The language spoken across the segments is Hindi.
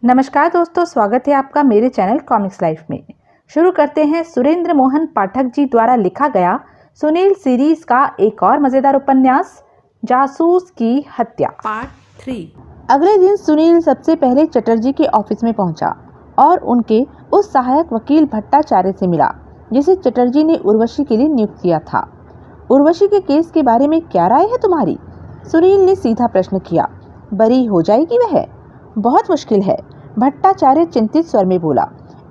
नमस्कार दोस्तों, स्वागत है आपका मेरे चैनल कॉमिक्स लाइफ में। शुरू करते हैं सुरेंद्र मोहन पाठक जी द्वारा लिखा गया सुनील सीरीज का एक और मजेदार उपन्यास जासूस की हत्या पार्ट 3। अगले दिन सुनील सबसे पहले चटर्जी के ऑफिस में पहुंचा और उनके उस सहायक वकील भट्टाचार्य से मिला जिसे चटर्जी ने उर्वशी के लिए नियुक्त किया था। उर्वशी के केस के बारे में क्या राय है तुम्हारी? सुनील ने सीधा प्रश्न किया। बरी हो जाएगी वह? बहुत मुश्किल है, भट्टाचार्य चिंतित स्वर में बोला।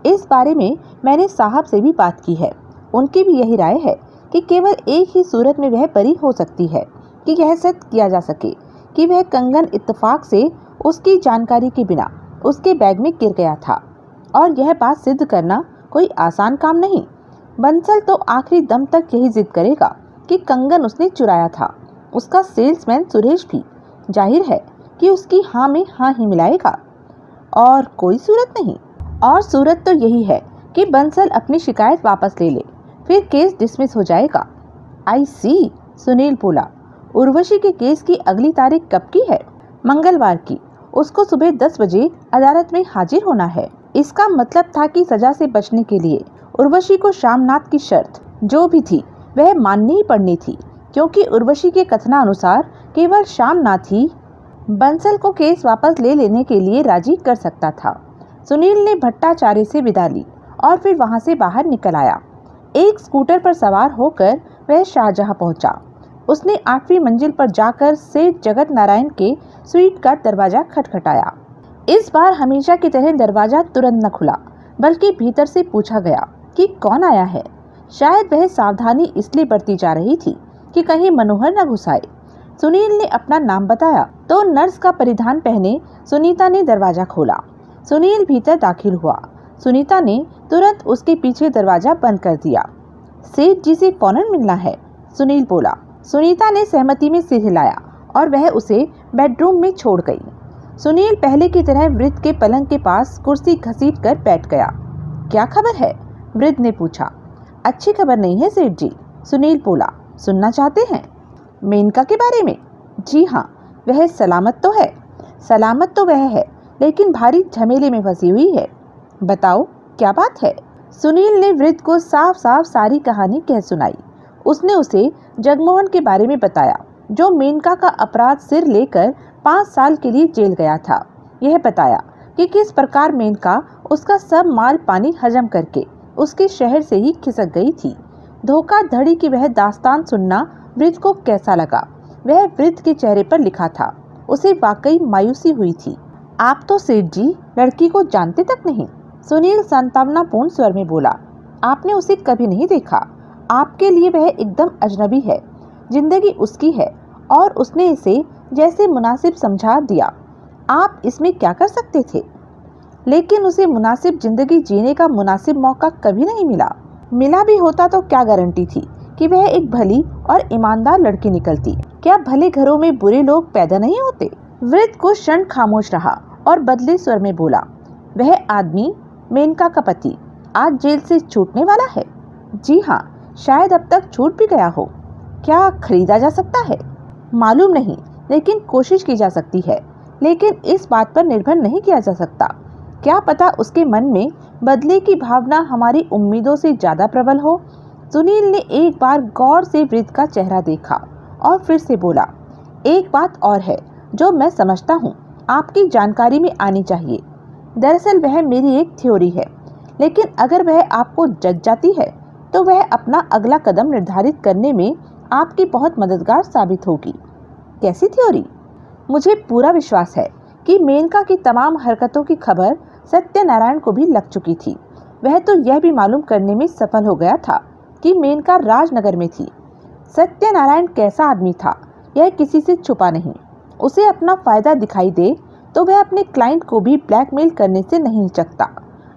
इस बारे में मैंने साहब से भी बात की है। उनकी भी यही राय है कि केवल एक ही सूरत में वह बरी हो सकती है कि यह सिद्ध किया जा सके कि वह कंगन इत्तेफाक से उसकी जानकारी के बिना उसके बैग में गिर गया था। और यह बात सिद्ध करना कोई आसान काम नहीं। बंसल तो आखिरी दम तक यही जिद करेगा कि कंगन उसने चुराया था। उसका सेल्समैन सुरेश भी जाहिर है कि उसकी हाँ में हाँ ही मिलाएगा। और कोई सूरत नहीं। और सूरत तो यही है कि बंसल अपनी शिकायत वापस ले ले, फिर केस डिसमिस हो जाएगा। आई सी, सुनील बोला। उर्वशी के केस की अगली तारीख कब की है? मंगलवार की। उसको सुबह 10 बजे अदालत में हाजिर होना है। इसका मतलब था कि सजा से बचने के लिए उर्वशी को शामनाथ की शर्त जो भी थी वह माननी ही पड़नी थी, क्योंकि उर्वशी के कथनानुसार केवल शामनाथ ही बंसल को केस वापस ले लेने के लिए राजी कर सकता था। सुनील ने भट्टाचार्य से विदा ली और फिर वहां से बाहर निकल आया। एक स्कूटर पर सवार होकर वह शाहजहां पहुंचा। उसने 8वीं मंजिल पर जाकर सेठ जगत नारायण के स्वीट का दरवाजा खटखटाया। इस बार हमेशा की तरह दरवाजा तुरंत न खुला, बल्कि भीतर से पूछा गया कि कौन आया है। शायद वह सावधानी इसलिए बरती जा रही थी कि कहीं मनोहर न घुस आए। सुनील ने अपना नाम बताया तो नर्स का परिधान पहने सुनीता ने दरवाजा खोला। सुनील भीतर दाखिल हुआ। सुनीता ने तुरंत उसके पीछे दरवाजा बंद कर दिया। सेठ जी से फौरन मिलना है, सुनील बोला। सुनीता ने सहमति में सिर हिलाया और वह उसे बेडरूम में छोड़ गई। सुनील पहले की तरह वृद्ध के पलंग के पास कुर्सी घसीट कर बैठ गया। क्या खबर है? वृद्ध ने पूछा। अच्छी खबर नहीं है सेठ जी, सुनील बोला। सुनना चाहते हैं? मेनका के बारे में? जी हाँ, वह सलामत तो है। सलामत तो वह है, लेकिन भारी झमेले में फंसी हुई है। बताओ क्या बात है? सुनील ने वृद्ध को साफ साफ सारी कहानी कह सुनाई। उसने उसे जगमोहन के बारे में बताया, जो मेनका का अपराध सिर लेकर 5 साल के लिए जेल गया था। यह बताया कि किस प्रकार मेनका उसका सब माल पानी हजम करके उसके शहर से ही खिसक गई थी। धोखाधड़ी की वह दास्तान सुनना वृद्ध को कैसा लगा, वह वृद्ध के चेहरे पर लिखा था। उसे वाकई मायूसी हुई थी। आप तो सेठ जी लड़की को जानते तक नहीं, सुनील सांत्वनापूर्ण स्वर में बोला। आपने उसे कभी नहीं देखा। आपके लिए वह एकदम अजनबी है। जिंदगी उसकी है और उसने इसे जैसे मुनासिब समझा दिया। आप इसमें क्या कर सकते थे? लेकिन उसे मुनासिब जिंदगी जीने का मुनासिब मौका कभी नहीं मिला। मिला भी होता तो क्या गारंटी थी कि वह एक भली और ईमानदार लड़की निकलती। क्या भले घरों में बुरे लोग पैदा नहीं होते? वृद्ध कुछ क्षण खामोश रहा और बदले स्वर में बोला। वह आदमी, मेनका का पति, आज जेल से छूटने वाला है। जी हाँ, शायद अब तक छूट भी गया हो। क्या खरीदा जा सकता है? मालूम नहीं, लेकिन कोशिश की जा सकती है। लेकिन इस बात पर निर्भर नहीं किया जा सकता। क्या पता उसके मन में बदले की भावना हमारी उम्मीदों से ज्यादा प्रबल हो। सुनील ने एक बार गौर से वृद्ध का चेहरा देखा और फिर से बोला। एक बात और है जो मैं समझता हूँ आपकी जानकारी में आनी चाहिए। दरअसल वह मेरी एक थ्योरी है, लेकिन अगर वह आपको जच जाती है तो वह अपना अगला कदम निर्धारित करने में आपकी बहुत मददगार साबित होगी। कैसी थ्योरी? मुझे पूरा विश्वास है कि मेनका की तमाम हरकतों की खबर सत्यनारायण को भी लग चुकी थी। वह तो यह भी मालूम करने में सफल हो गया था कि मेनका राजनगर में थी। सत्यनारायण कैसा आदमी था यह किसी से छुपा नहीं। उसे अपना फायदा दिखाई दे तो वह अपने क्लाइंट को भी ब्लैकमेल करने से नहीं हिचकता।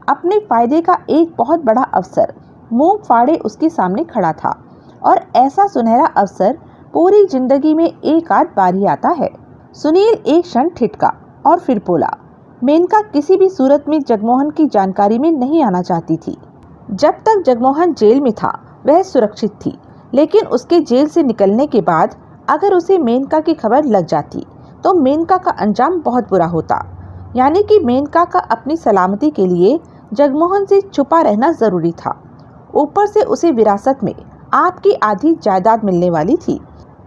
अपने फायदे का एक बहुत बड़ा अवसर मुंह फाड़े उसके सामने खड़ा था, और ऐसा सुनहरा अवसर पूरी जिंदगी में एक आध बार ही आता है। सुनील एक क्षण ठिठका और फिर बोला। मेनका किसी भी सूरत में जगमोहन की जानकारी में नहीं आना चाहती थी। जब तक जगमोहन जेल में था वह सुरक्षित थी, लेकिन उसके जेल से निकलने के बाद अगर उसे मेनका की खबर लग जाती तो मेनका का अंजाम बहुत बुरा होता। यानी कि मेनका का अपनी सलामती के लिए जगमोहन से छुपा रहना जरूरी था। ऊपर से उसे विरासत में आपकी आधी जायदाद मिलने वाली थी।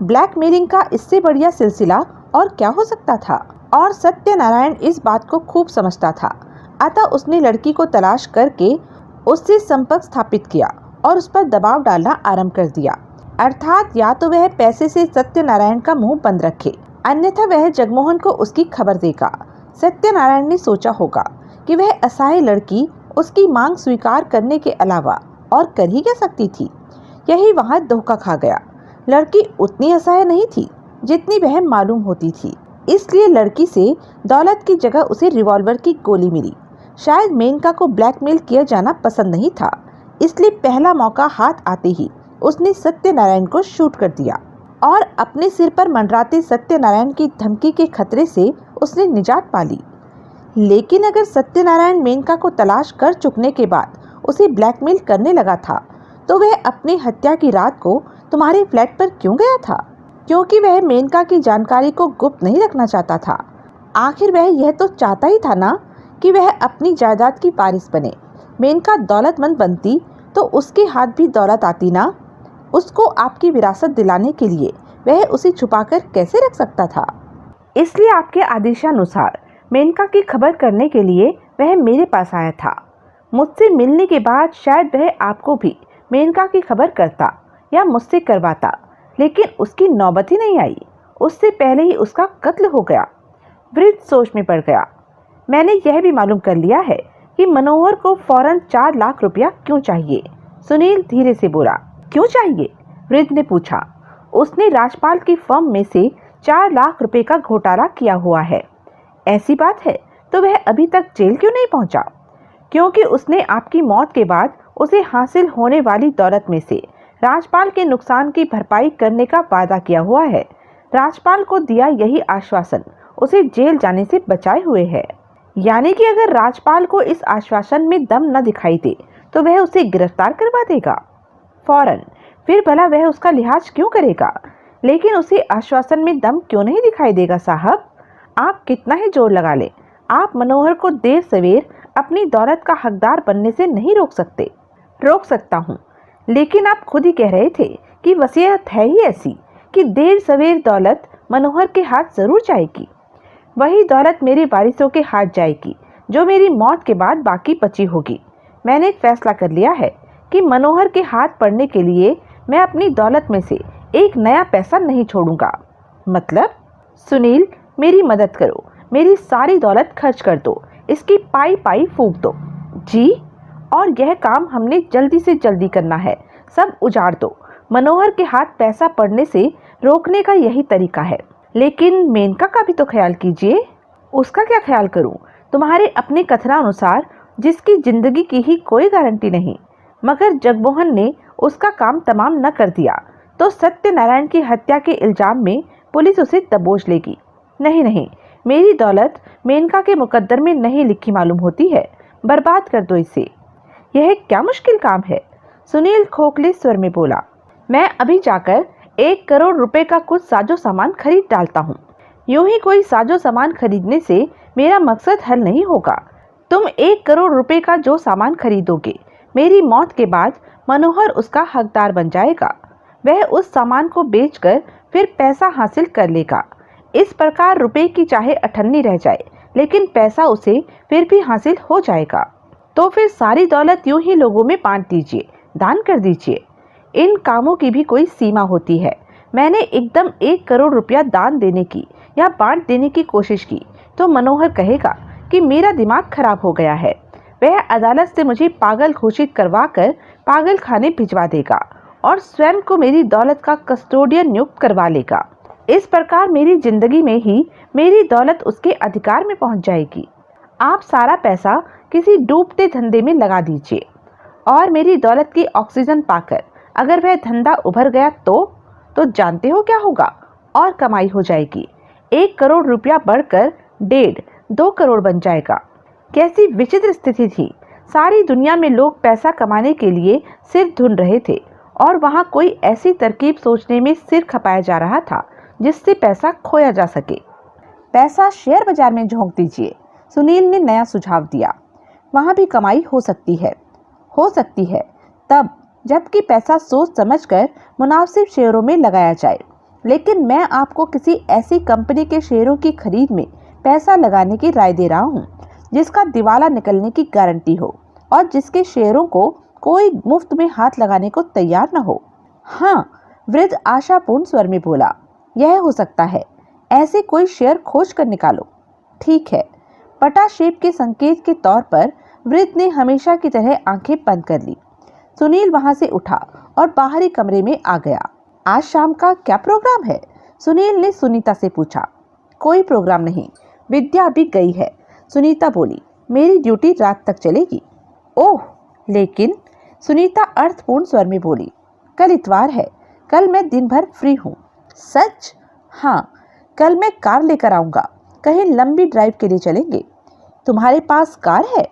ब्लैकमेलिंग का इससे बढ़िया सिलसिला और क्या हो सकता था। और सत्यनारायण इस बात को खूब समझता था। अतः उसने लड़की को तलाश करके उससे संपर्क स्थापित किया और उस पर दबाव डालना आरंभ कर दिया। अर्थात या तो वह पैसे से सत्यनारायण का मुंह बंद रखे, अन्यथा वह जगमोहन को उसकी खबर देगा। सत्यनारायण ने सोचा होगा कि वह असहाय लड़की उसकी मांग स्वीकार करने के अलावा और कर ही क्या सकती थी। यही वहां धोखा खा गया। लड़की उतनी असहाय नहीं थी जितनी वह मालूम होती थी। इसलिए लड़की से दौलत की जगह उसे रिवॉल्वर की गोली मिली। शायद मेनका को ब्लैकमेल किया जाना पसंद नहीं था, इसलिए पहला मौका हाथ आते ही उसने सत्यनारायण को शूट कर दिया और अपने सिर पर मंडराते सत्यनारायण की धमकी के खतरे से उसने निजात पा ली। लेकिन अगर सत्यनारायण मेनका को तलाश कर चुकने के बाद उसे ब्लैकमेल करने लगा था, तो वह अपनी हत्या की रात को तुम्हारे फ्लैट पर क्यों गया था? क्योंकि वह मेनका की जानकारी को गुप्त नहीं रखना चाहता था। आखिर वह यह तो चाहता ही था ना कि वह अपनी जायदाद की वारिस बने। मेनका दौलतमंद बनती तो उसके हाथ भी दौलत आती ना। उसको आपकी विरासत दिलाने के लिए वह उसे छुपाकर कैसे रख सकता था? इसलिए आपके आदेशानुसार मेनका की खबर करने के लिए वह मेरे पास आया था। मुझसे मिलने के बाद शायद वह आपको भी मेनका की खबर करता या मुझसे करवाता, लेकिन उसकी नौबत ही नहीं आई। उससे पहले ही उसका कत्ल हो गया। वृद्ध सोच में पड़ गया। मैंने यह भी मालूम कर लिया है कि मनोहर को फौरन 4 लाख रुपया क्यों चाहिए। सुनील धीरे से बोला। क्यों चाहिए? वृद्ध ने पूछा। उसने राजपाल की फर्म में से 4 लाख रुपए का घोटाला किया हुआ है। ऐसी बात है तो वह अभी तक जेल क्यों नहीं पहुंचा? क्योंकि उसने आपकी मौत के बाद उसे हासिल होने वाली दौलत में से राजपाल के नुकसान की भरपाई करने का वादा किया हुआ है। राजपाल को दिया यही आश्वासन उसे जेल जाने से बचाए हुए है। यानी कि अगर राजपाल को इस आश्वासन में दम न दिखाई दे तो वह उसे गिरफ्तार करवा देगा फौरन। फिर भला वह उसका लिहाज क्यों करेगा? लेकिन उसे आश्वासन में दम क्यों नहीं दिखाई देगा साहब? आप कितना ही जोर लगा ले, आप मनोहर को देर सवेर अपनी दौलत का हकदार बनने से नहीं रोक सकते। रोक सकता हूँ, लेकिन आप खुद ही कह रहे थे कि वसीयत है ही ऐसी कि देर सवेर दौलत मनोहर के हाथ जरूर जाएगी। वही दौलत मेरे वारिसों के हाथ जाएगी जो मेरी मौत के बाद बाकी बची होगी। मैंने एक फैसला कर लिया है कि मनोहर के हाथ पड़ने के लिए मैं अपनी दौलत में से एक नया पैसा नहीं छोड़ूंगा। मतलब? सुनील, मेरी मदद करो, मेरी सारी दौलत खर्च कर दो, इसकी पाई पाई फूंक दो। जी, और यह काम हमने जल्दी से जल्दी करना है। सब उजाड़ दो। मनोहर के हाथ पैसा पड़ने से रोकने का यही तरीका है। लेकिन मेनका का भी तो ख्याल कीजिए। उसका क्या ख्याल करूं? तुम्हारे अपने कथनानुसार जिसकी जिंदगी की ही कोई गारंटी नहीं। मगर जगमोहन ने उसका काम तमाम न कर दिया तो सत्यनारायण की हत्या के इल्जाम में पुलिस उसे दबोच लेगी। नहीं नहीं, मेरी दौलत मेनका के मुकद्दर में नहीं लिखी मालूम होती है। बर्बाद कर दो इसे। यह क्या मुश्किल काम है? सुनील खोखले स्वर में बोला। मैं अभी जाकर 1 करोड़ रुपए का कुछ साजो सामान खरीद डालता हूँ। यूं ही कोई साजो सामान खरीदने से मेरा मकसद हल नहीं होगा। तुम 1 करोड़ रुपए का जो सामान खरीदोगे, मेरी मौत के बाद मनोहर उसका हकदार बन जाएगा। वह उस सामान को बेचकर फिर पैसा हासिल कर लेगा। इस प्रकार रुपए की चाहे अठन्नी रह जाए, लेकिन पैसा उसे फिर भी हासिल हो जाएगा। तो फिर सारी दौलत यूं ही लोगों में बांट दीजिए, दान कर दीजिए। इन कामों की भी कोई सीमा होती है। मैंने एकदम 1 करोड़ रुपया दान देने की या बांट देने की कोशिश की तो मनोहर कहेगा कि मेरा दिमाग खराब हो गया है। वह अदालत से मुझे पागल घोषित करवाकर पागल खाने भिजवा देगा और स्वयं को मेरी दौलत का कस्टोडियन नियुक्त करवा लेगा। इस प्रकार मेरी जिंदगी में ही मेरी दौलत उसके अधिकार में पहुंच जाएगी। आप सारा पैसा किसी डूबते धंधे में लगा दीजिए और मेरी दौलत की ऑक्सीजन पाकर अगर वह धंधा उभर गया तो जानते हो क्या होगा? और कमाई हो जाएगी। 1 करोड़ रुपया बढ़कर 1.5-2 करोड़ बन जाएगा। कैसी विचित्र स्थिति थी। सारी दुनिया में लोग पैसा कमाने के लिए सिर धुन रहे थे और वहां कोई ऐसी तरकीब सोचने में सिर खपाया जा रहा था जिससे पैसा खोया जा सके। पैसा शेयर बाजार में झोंक दीजिए। सुनील ने नया सुझाव दिया। वहाँ भी कमाई हो सकती है तब जबकि पैसा सोच समझकर मुनासिब शेयरों में लगाया जाए। लेकिन मैं आपको किसी ऐसी कंपनी के शेयरों की खरीद में पैसा लगाने की राय दे रहा हूँ जिसका दिवाला निकलने की गारंटी हो और जिसके शेयरों को कोई मुफ्त में हाथ लगाने को तैयार न हो। हाँ, वृद्ध आशापूर्ण स्वर में बोला, यह हो सकता है। ऐसे कोई शेयर खोज कर निकालो। ठीक है। पटाशेप के संकेत के तौर पर वृद्ध ने हमेशा की तरह आंखें बंद कर ली। सुनील वहां से उठा और बाहरी कमरे में आ गया। आज शाम का क्या प्रोग्राम है? सुनील ने सुनीता से पूछा। कोई प्रोग्राम नहीं, विद्या अभी गई है। सुनीता बोली, मेरी ड्यूटी रात तक चलेगी। ओह, लेकिन सुनीता अर्थपूर्ण स्वर में बोली, कल इतवार है, कल मैं दिन भर फ्री हूँ। सच? हाँ, कल मैं कार लेकर आऊँगा, कहीं लंबी ड्राइव के लिए चलेंगे। तुम्हारे पास कार है?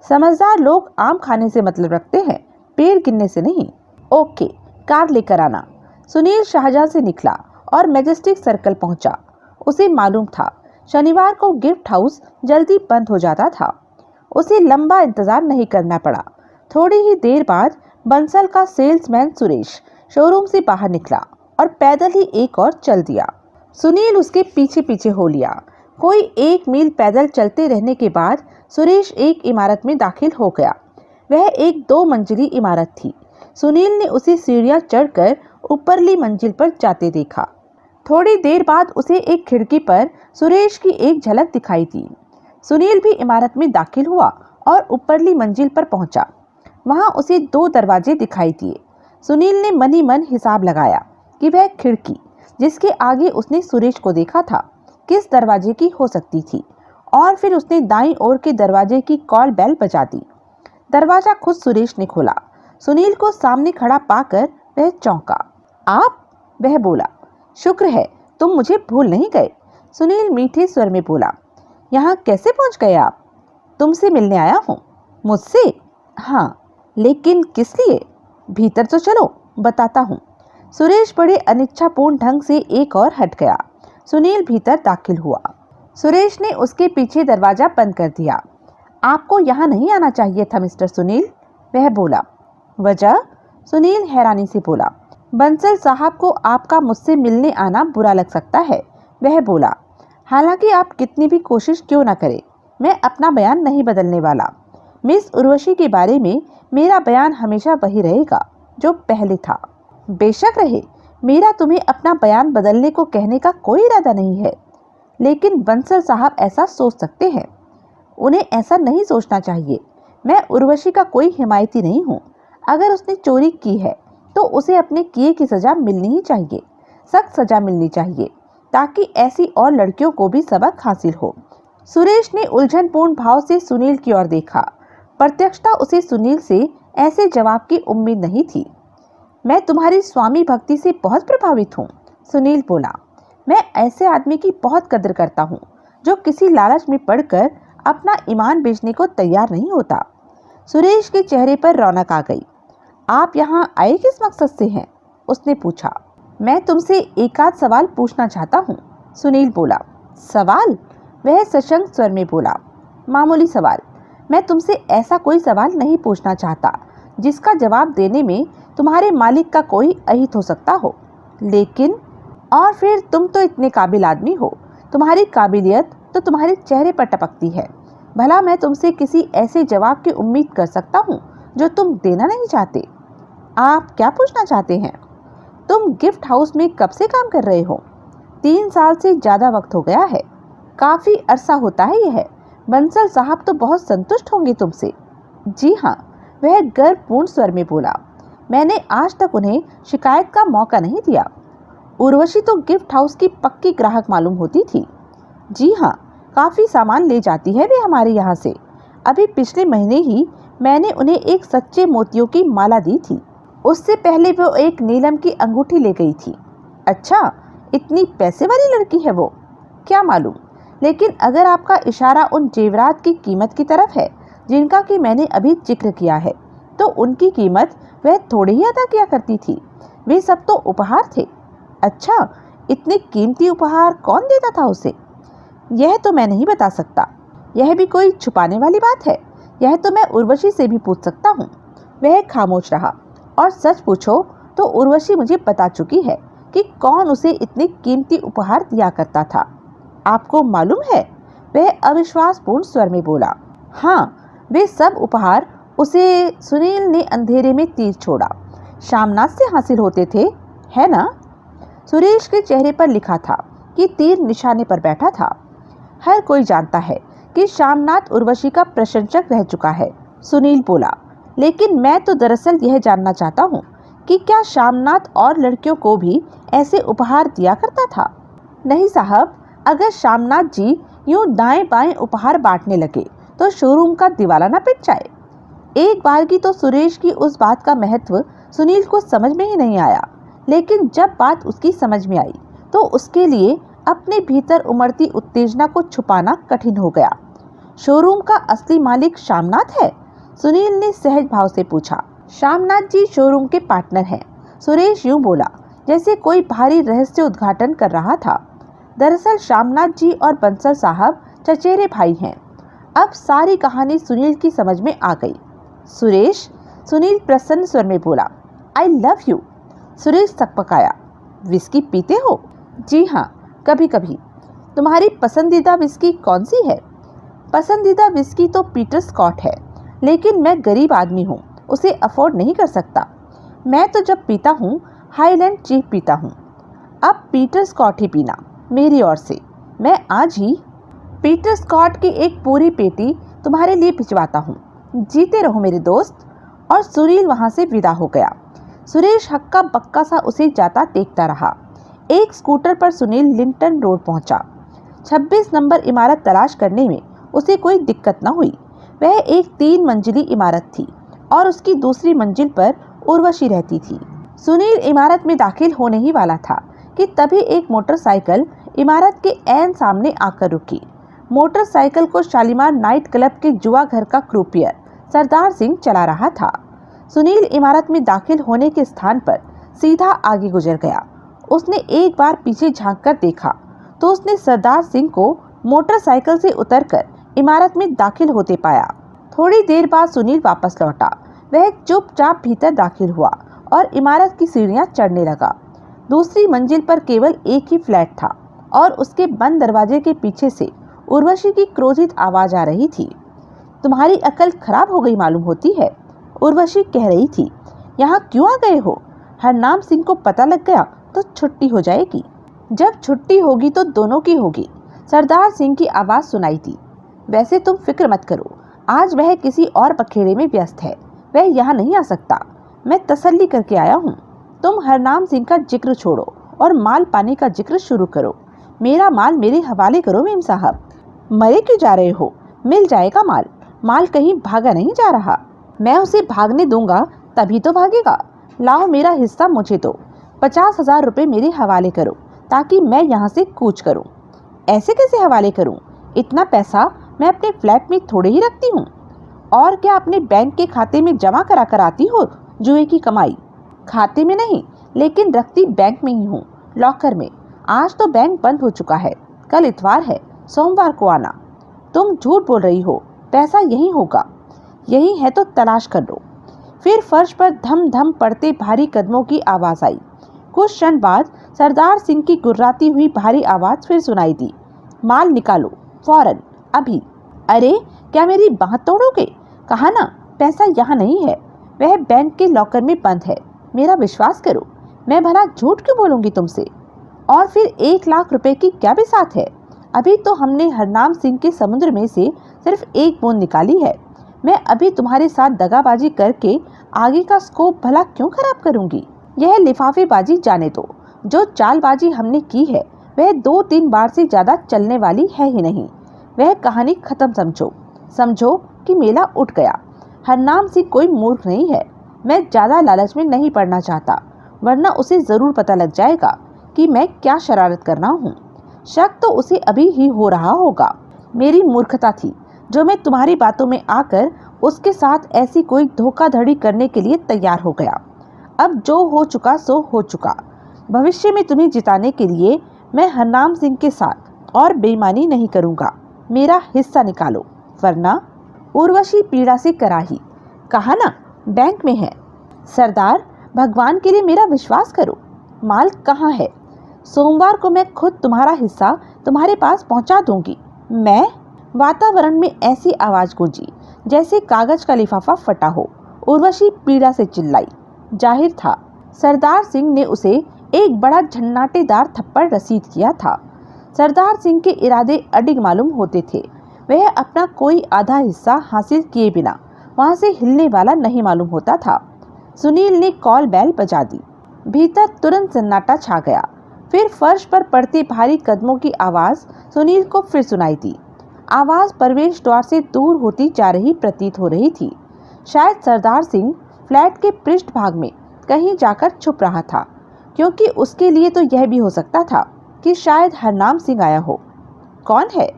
समझदार लोग आम खाने से मतलब रखते हैं, पेड़ गिनने से नहीं। ओके, कार लेकर आना। सुनील शाहजहां से निकला और मैजेस्टिक सर्कल पहुंचा। उसे मालूम था शनिवार को गिफ्ट हाउस जल्दी बंद हो जाता था। उसे लंबा इंतजार नहीं करना पड़ा। थोड़ी ही देर बाद बंसल का सेल्समैन सुरेश शोरूम से बाहर निकला और पैदल ही एक और चल दिया। सुनील उसके पीछे पीछे हो लिया। कोई 1 मील पैदल चलते रहने के बाद सुरेश एक इमारत में दाखिल हो गया। वह एक 2 मंजिली इमारत थी। सुनील ने उसे सीढ़ियां चढ़कर ऊपरली मंजिल पर जाते देखा। थोड़ी देर बाद उसे एक खिड़की पर सुरेश की एक झलक दिखाई दी। सुनील भी इमारत में दाखिल हुआ और ऊपरली मंजिल पर पहुंचा। वहां उसे 2 दरवाजे दिखाई दिए। सुनील ने मनी मन हिसाब लगाया कि वह खिड़की जिसके आगे उसने सुरेश को देखा था किस दरवाजे की हो सकती थी, और फिर उसने दाईं ओर के दरवाजे की कॉल बेल बजा दी। दरवाजा खुद सुरेश ने खोला। सुनील को सामने खड़ा पाकर वह चौंका। आप? वह बोला। शुक्र है तुम मुझे भूल नहीं गए। सुनील मीठे स्वर में बोला। यहाँ कैसे पहुंच गए आप? तुमसे मिलने आया हूँ। मुझसे? हाँ, लेकिन किस लिए? भीतर तो चलो, बताता हूँ। सुरेश बड़े अनिच्छापूर्ण ढंग से एक और हट गया। सुनील भीतर दाखिल हुआ। सुरेश ने उसके पीछे दरवाजा बंद कर दिया। आपको यहाँ नहीं आना चाहिए था मिस्टर सुनील, वह बोला। वजह? सुनील हैरानी से बोला। बंसल साहब को आपका मुझसे मिलने आना बुरा लग सकता है, वह बोला। हालांकि आप कितनी भी कोशिश क्यों न करें, मैं अपना बयान नहीं बदलने वाला। मिस उर्वशी के बारे में मेरा बयान हमेशा वही रहेगा जो पहले था। बेशक रहे, मेरा तुम्हें अपना बयान बदलने को कहने का कोई इरादा नहीं है, लेकिन बंसल साहब ऐसा सोच सकते हैं। उन्हें ऐसा नहीं सोचना चाहिए। मैं उर्वशी का कोई हिमायती नहीं हूँ। अगर उसने चोरी की है तो उसे अपने किए की सजा मिलनी ही चाहिए, सख्त सजा मिलनी चाहिए, ताकि ऐसी और लड़कियों को भी सबक हासिल हो। सुरेश ने उलझनपूर्ण भाव से सुनील की ओर देखा। प्रत्यक्षता उसे सुनील से ऐसे जवाब की उम्मीद नहीं थी। मैं तुम्हारी स्वामी भक्ति से बहुत प्रभावित हूँ, सुनील बोला। मैं ऐसे आदमी की बहुत कदर करता हूँ जो किसी लालच में पड़कर अपना ईमान बेचने को तैयार नहीं होता। सुरेश के चेहरे पर रौनक आ गई। आप यहाँ आए किस मकसद से हैं? उसने पूछा। मैं तुमसे एक आध सवाल पूछना चाहता हूँ, सुनील बोला। सवाल? वह सशंक स्वर में बोला। मामूली सवाल। मैं तुमसे ऐसा कोई सवाल नहीं पूछना चाहता जिसका जवाब देने में तुम्हारे मालिक का कोई अहित हो सकता हो, लेकिन और फिर तुम तो इतने काबिल आदमी हो, तुम्हारी काबिलियत तो तुम्हारे चेहरे पर टपकती है। भला मैं तुमसे किसी ऐसे जवाब की उम्मीद कर सकता हूँ जो तुम देना नहीं चाहते? आप क्या पूछना चाहते हैं? तुम गिफ्ट हाउस में कब से काम कर रहे हो? 3 साल से ज़्यादा वक्त हो गया है। काफ़ी अरसा होता है यह। बंसल साहब तो बहुत संतुष्ट होंगे तुमसे। जी हाँ, वह गर्वपूर्ण स्वर में बोला। मैंने आज तक उन्हें शिकायत का मौका नहीं दिया। उर्वशी तो गिफ्ट हाउस की पक्की ग्राहक मालूम होती थी। जी हाँ, काफ़ी सामान ले जाती है वे हमारे यहाँ से। अभी पिछले महीने ही मैंने उन्हें एक सच्चे मोतियों की माला दी थी। उससे पहले वो एक नीलम की अंगूठी ले गई थी। अच्छा, इतनी पैसे वाली लड़की है वो? क्या मालूम, लेकिन अगर आपका इशारा उन जेवरात की कीमत की तरफ है जिनका कि मैंने अभी जिक्र किया है, तो उनकी कीमत वह थोड़ी ही अदा किया करती थी। वे सब तो उपहार थे। अच्छा, इतने कीमती उपहार कौन देता था उसे? यह तो मैं नहीं बता सकता। यह भी कोई छुपाने वाली बात है? यह तो मैं उर्वशी से भी पूछ सकता हूँ। वह खामोश रहा और सच पूछो तो उर्वशी मुझे बता चुकी है कि कौन उसे इतने कीमती उपहार दिया करता था। आपको मालूम है? वह अविश्वासपूर्ण स्वर में बोला। हाँ, वे सब उपहार उसे सुनील ने अंधेरे में तीर छोड़ा शामनाथ से हासिल होते थे, है ना? सुरेश के चेहरे पर लिखा था कि तीर निशाने पर बैठा था। हर कोई जानता है कि शामनाथ उर्वशी का प्रशंसक रह चुका है, सुनील बोला। लेकिन मैं तो दरअसल यह जानना चाहता हूँ कि क्या शामनाथ और लड़कियों को भी ऐसे उपहार दिया करता था? नहीं साहब, अगर शामनाथ जी यूं दाएं बाएं उपहार बांटने लगे तो शोरूम का दिवाला न पिट जाए। एक बार की तो सुरेश की उस बात का महत्व सुनील को समझ में ही नहीं आया, लेकिन जब बात उसकी समझ में आई तो उसके लिए अपने भीतर उमड़ती उत्तेजना को छुपाना कठिन हो गया। शोरूम का असली मालिक शामनाथ है? सुनील ने सहज भाव से पूछा। शामनाथ जी शोरूम के पार्टनर हैं, सुरेश यूं बोला जैसे कोई भारी रहस्य उद्घाटन कर रहा था। दरअसल शामनाथ जी और बंसल साहब चचेरे भाई हैं। अब सारी कहानी सुनील की समझ में आ गई। सुरेश, सुनील प्रसन्न स्वर में बोला। I love you. सुरेश सकपकाया। विस्की पीते हो? जी हाँ, कभी कभी। तुम्हारी पसंदीदा विस्की कौन सी है? पसंदीदा विस्की तो पीटर स्कॉट है, लेकिन मैं गरीब आदमी हूँ, उसे अफोर्ड नहीं कर सकता। मैं तो जब पीता हूँ हाईलैंड चीफ पीता हूँ। अब पीटर स्कॉट ही पीना मेरी ओर से। मैं आज ही पीटर स्कॉट की एक पूरी पेटी तुम्हारे लिए भिजवाता हूँ। जीते रहो मेरे दोस्त। और सुनील वहां से विदा हो गया। सुरेश हक्का बक्का सा उसे जाता देखता रहा। एक स्कूटर पर सुनील लिंटन रोड पहुंचा। 26 नंबर इमारत तलाश करने में उसे कोई दिक्कत न हुई। वह एक 3 मंजिली इमारत थी और उसकी दूसरी मंजिल पर उर्वशी रहती थी। सुनील इमारत में दाखिल होने ही वाला था कि तभी एक मोटरसाइकिल इमारत के ऐन सामने आकर रुकी। मोटरसाइकिल को शालीमार नाइट क्लब के जुआ घर का क्रूपियर सरदार सिंह चला रहा था। सुनील इमारत में दाखिल होने के स्थान पर सीधा आगे गुजर गया। उसने एक बार पीछे झांककर देखा तो उसने सरदार सिंह को मोटरसाइकिल से उतरकर इमारत में दाखिल होते पाया। थोड़ी देर बाद सुनील वापस लौटा। वह चुपचाप भीतर दाखिल हुआ और इमारत की सीढ़ियां चढ़ने लगा। दूसरी मंजिल पर केवल एक ही फ्लैट था और उसके बंद दरवाजे के पीछे से उर्वशी की क्रोधित आवाज आ रही थी। तुम्हारी अकल खराब हो गई मालूम होती है, उर्वशी कह रही थी। यहाँ क्यों आ गए हो? हरनाम सिंह को पता लग गया तो छुट्टी हो जाएगी। जब छुट्टी होगी तो दोनों की होगी, सरदार सिंह की आवाज सुनाई थी। वैसे तुम फिक्र मत करो, आज वह किसी और बखेड़े में व्यस्त है, वह यहाँ नहीं आ सकता। मैं तसल्ली करके आया हूँ। तुम हरनाम सिंह का जिक्र छोड़ो और माल पाने का जिक्र शुरू करो। मेरा माल मेरे हवाले करो मेम साहब। मरे क्यों जा रहे हो? मिल जाएगा माल। माल कहीं भागा नहीं जा रहा। मैं उसे भागने दूंगा तभी तो भागेगा। लाओ मेरा हिस्सा मुझे दो। 50,000 रुपये मेरे हवाले करो ताकि मैं यहाँ से कूच करूँ। ऐसे कैसे हवाले करूँ? इतना पैसा मैं अपने फ्लैट में थोड़े ही रखती हूँ। और क्या अपने बैंक के खाते में जमा करा कर आती हो जुए की कमाई? खाते में नहीं, लेकिन रखती बैंक में ही हूँ, लॉकर में। आज तो बैंक बंद हो चुका है, कल इतवार है, सोमवार को आना। तुम झूठ बोल रही हो, पैसा यहीं होगा। यही है तो तलाश कर लो। फिर फर्श पर धम धम पड़ते भारी कदमों की आवाज आई। कुछ क्षण बाद सरदार सिंह की गुर्राती हुई भारी आवाज फिर सुनाई दी। माल निकालो फौरन, अभी। अरे क्या मेरी बात तोड़ोगे? कहा ना पैसा यहाँ नहीं है, वह बैंक के लॉकर में बंद है। मेरा विश्वास करो, मैं भला झूठ क्यों बोलूंगी तुमसे? और फिर 1 लाख रुपए की क्या बिसात है? अभी तो हमने हरनाम सिंह के समुद्र में से सिर्फ एक बूंद निकाली है। मैं अभी तुम्हारे साथ दगाबाजी करके आगे का स्कोप भला क्यों खराब करूंगी? यह लिफाफेबाजी जाने दो। जो चालबाजी हमने की है वह 2-3 बार से ज्यादा चलने वाली है ही नहीं। वह कहानी खत्म समझो। समझो कि मेला उठ गया। हरनाम सिंह कोई मूर्ख नहीं है। मैं ज्यादा लालच में नहीं पड़ना चाहता, वरना उसे जरूर पता लग जाएगा कि मैं क्या शरारत कर रहा हूँ। शक तो उसे अभी ही हो रहा होगा। मेरी मूर्खता थी जो मैं तुम्हारी बातों में आकर उसके साथ ऐसी कोई धोखाधड़ी करने के लिए तैयार हो गया। अब जो हो चुका सो हो चुका। भविष्य में तुम्हें जिताने के लिए मैं हरनाम सिंह के साथ और बेईमानी नहीं करूंगा। मेरा हिस्सा निकालो वरना। उर्वशी पीड़ा से कराही। कहा ना बैंक में है। सरदार, भगवान के लिए मेरा विश्वास करो। माल कहाँ है? सोमवार को मैं खुद तुम्हारा हिस्सा तुम्हारे पास पहुंचा दूंगी। मैं? वातावरण में ऐसी आवाज गूंजी जैसे कागज का लिफाफा फटा हो। उर्वशी पीड़ा से चिल्लाई। जाहिर था सरदार सिंह ने उसे एक बड़ा झन्नाटेदार थप्पड़ रसीद किया था। सरदार सिंह के इरादे अडिग मालूम होते थे। वह अपना कोई आधा हिस्सा हासिल किए बिना वहां से हिलने वाला नहीं मालूम होता था। सुनील ने कॉल बेल बजा दी। भीतर तुरंत सन्नाटा छा गया। फिर फर्श पर पड़ते भारी कदमों की आवाज सुनील को फिर सुनाई दी। आवाज प्रवेश द्वार से दूर होती जा रही प्रतीत हो रही थी। शायद सरदार सिंह फ्लैट के पृष्ठ भाग में कहीं जाकर छुप रहा था, क्योंकि उसके लिए तो यह भी हो सकता था कि शायद हरनाम सिंह आया हो। कौन है?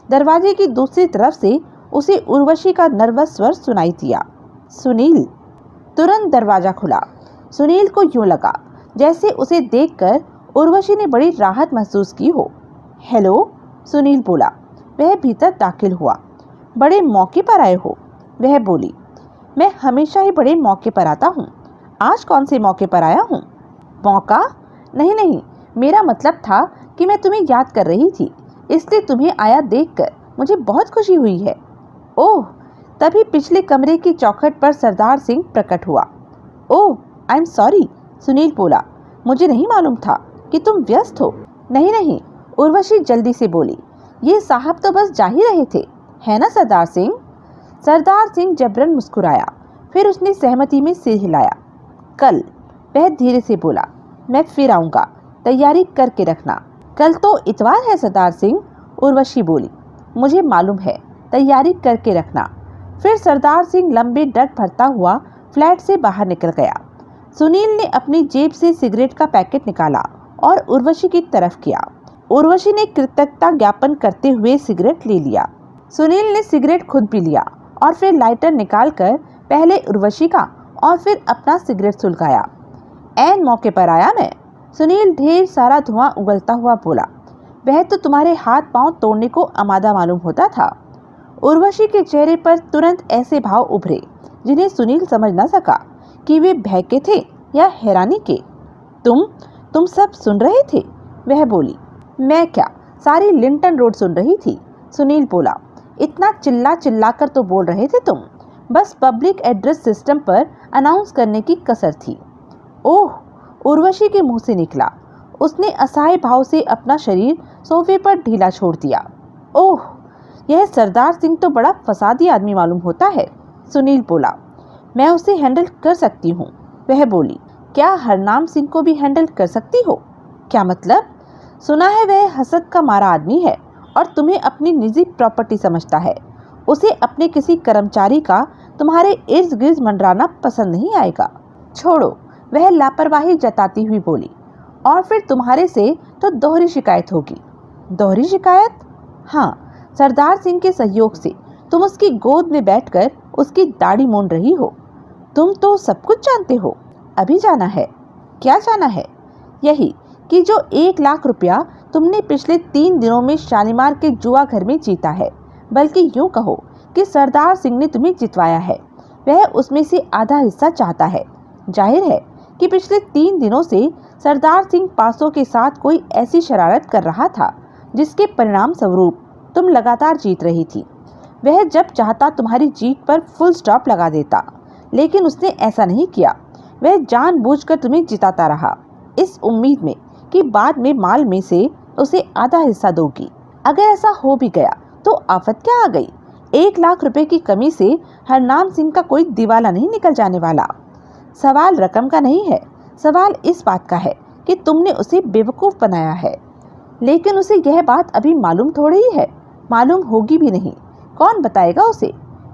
दरवाजे की दूसरी तरफ से उसे उर्वशी का नर्वस स्वर सुनाई दिया। सुनील। तुरंत दरवाजा खुला। सुनील को यूं लगा जैसे उसे देखकर उर्वशी ने बड़ी राहत महसूस की हो। हेलो, सुनील बोला। वह भीतर दाखिल हुआ। बड़े मौके पर आए हो? वह बोली। मैं हमेशा ही बड़े मौके पर आता हूँ। आज कौन से मौके पर आया हूँ? मौका? नहीं, मेरा मतलब था कि मैं तुम्हें याद कर रही थी, इसलिए तुम्हें आया देखकर मुझे बहुत खुशी हुई है। ओह, तभी पिछले कमरे की चौखट पर सरदार सिंह प्रकट हुआ। ओह, आई एम सॉरी, सुनील बोला। मुझे नहीं मालूम था कि तुम व्यस्त हो। नहीं, उर्वशी जल्दी से बोली। ये साहब तो बस जा ही रहे थे, है ना सरदार सिंह? सरदार सिंह जबरन मुस्कुराया। फिर उसने सहमति में सिर हिलाया। कल, वह धीरे से बोला। मैं फिर आऊंगा, तैयारी करके रखना। कल तो इतवार है सरदार सिंह, उर्वशी बोली। मुझे मालूम है, तैयारी करके रखना। फिर सरदार सिंह लंबे डग भरता हुआ फ्लैट से बाहर निकल गया। सुनील ने अपनी जेब से सिगरेट का पैकेट निकाला और उर्वशी की तरफ किया। उर्वशी ने कृतज्ञता ज्ञापन करते हुए सिगरेट ले लिया। सुनील ने सिगरेट खुद भी लिया और फिर लाइटर निकालकर पहले उर्वशी का और फिर अपना सिगरेट सुलगाया। ऐन मौके पर आया मैं, सुनील ढेर सारा धुआं उगलता हुआ बोला। वह तो तुम्हारे हाथ पांव तोड़ने को आमादा मालूम होता था। उर्वशी के चेहरे पर तुरंत ऐसे भाव उभरे जिन्हें सुनील समझ न सका कि वे भय के थे या हैरानी के। तुम सब सुन रहे थे? वह बोली। मैं क्या, सारी लिंटन रोड सुन रही थी, सुनील बोला। इतना चिल्ला कर तो बोल रहे थे तुम, बस पब्लिक एड्रेस सिस्टम पर अनाउंस करने की कसर थी। ओह, उर्वशी के मुंह से निकला। उसने असहाय भाव से अपना शरीर सोफे पर ढीला छोड़ दिया। ओह, यह सरदार सिंह तो बड़ा फसादी आदमी मालूम होता है, सुनील बोला। मैं उसे हैंडल कर सकती हूँ, वह बोली। क्या हरनाम सिंह को भी हैंडल कर सकती हो? क्या मतलब? सुना है वह हसद का मारा आदमी है और तुम्हें अपनी निजी प्रॉपर्टी समझता है। उसे अपने किसी कर्मचारी का तुम्हारे इर्द गिर्द मंडराना पसंद नहीं आएगा। छोड़ो, वह लापरवाही जताती हुई बोली। और फिर तुम्हारे से तो दोहरी शिकायत होगी। दोहरी शिकायत? हाँ, सरदार सिंह के सहयोग से तुम उसकी गोद में बैठकर उसकी दाढ़ी मूंड रही हो। तुम तो सब कुछ जानते हो। अभी जाना है? क्या जाना है? यही कि जो 1 लाख रुपया तुमने पिछले 3 दिनों में शालीमार के जुआ घर में जीता है, बल्कि यूं कहो कि सरदार सिंह ने तुम्हें जितवाया है, वह उसमें से आधा हिस्सा चाहता है। जाहिर है कि पिछले 3 दिनों से सरदार सिंह पासों के साथ कोई ऐसी शरारत कर रहा था जिसके परिणाम स्वरूप तुम लगातार जीत रही थी। वह जब चाहता तुम्हारी जीत पर फुल स्टॉप लगा देता, लेकिन उसने ऐसा नहीं किया। वह जानबूझकर तुम्हें जिताता रहा, इस उम्मीद में कि बाद में माल में से उसे आधा हिस्सा दोगी। अगर ऐसा हो भी गया तो आफत क्या आ गई? 1 लाख रुपए की कमी से हरनाम सिंह का कोई दिवाला नहीं निकल जाने वाला। सवाल रकम का नहीं है, सवाल इस बात का है कि तुमने उसे बेवकूफ बनाया है। लेकिन उसे यह बात अभी मालूम थोड़ी ही है, मालूम होगी भी नहीं। कौन बताएगा उसे?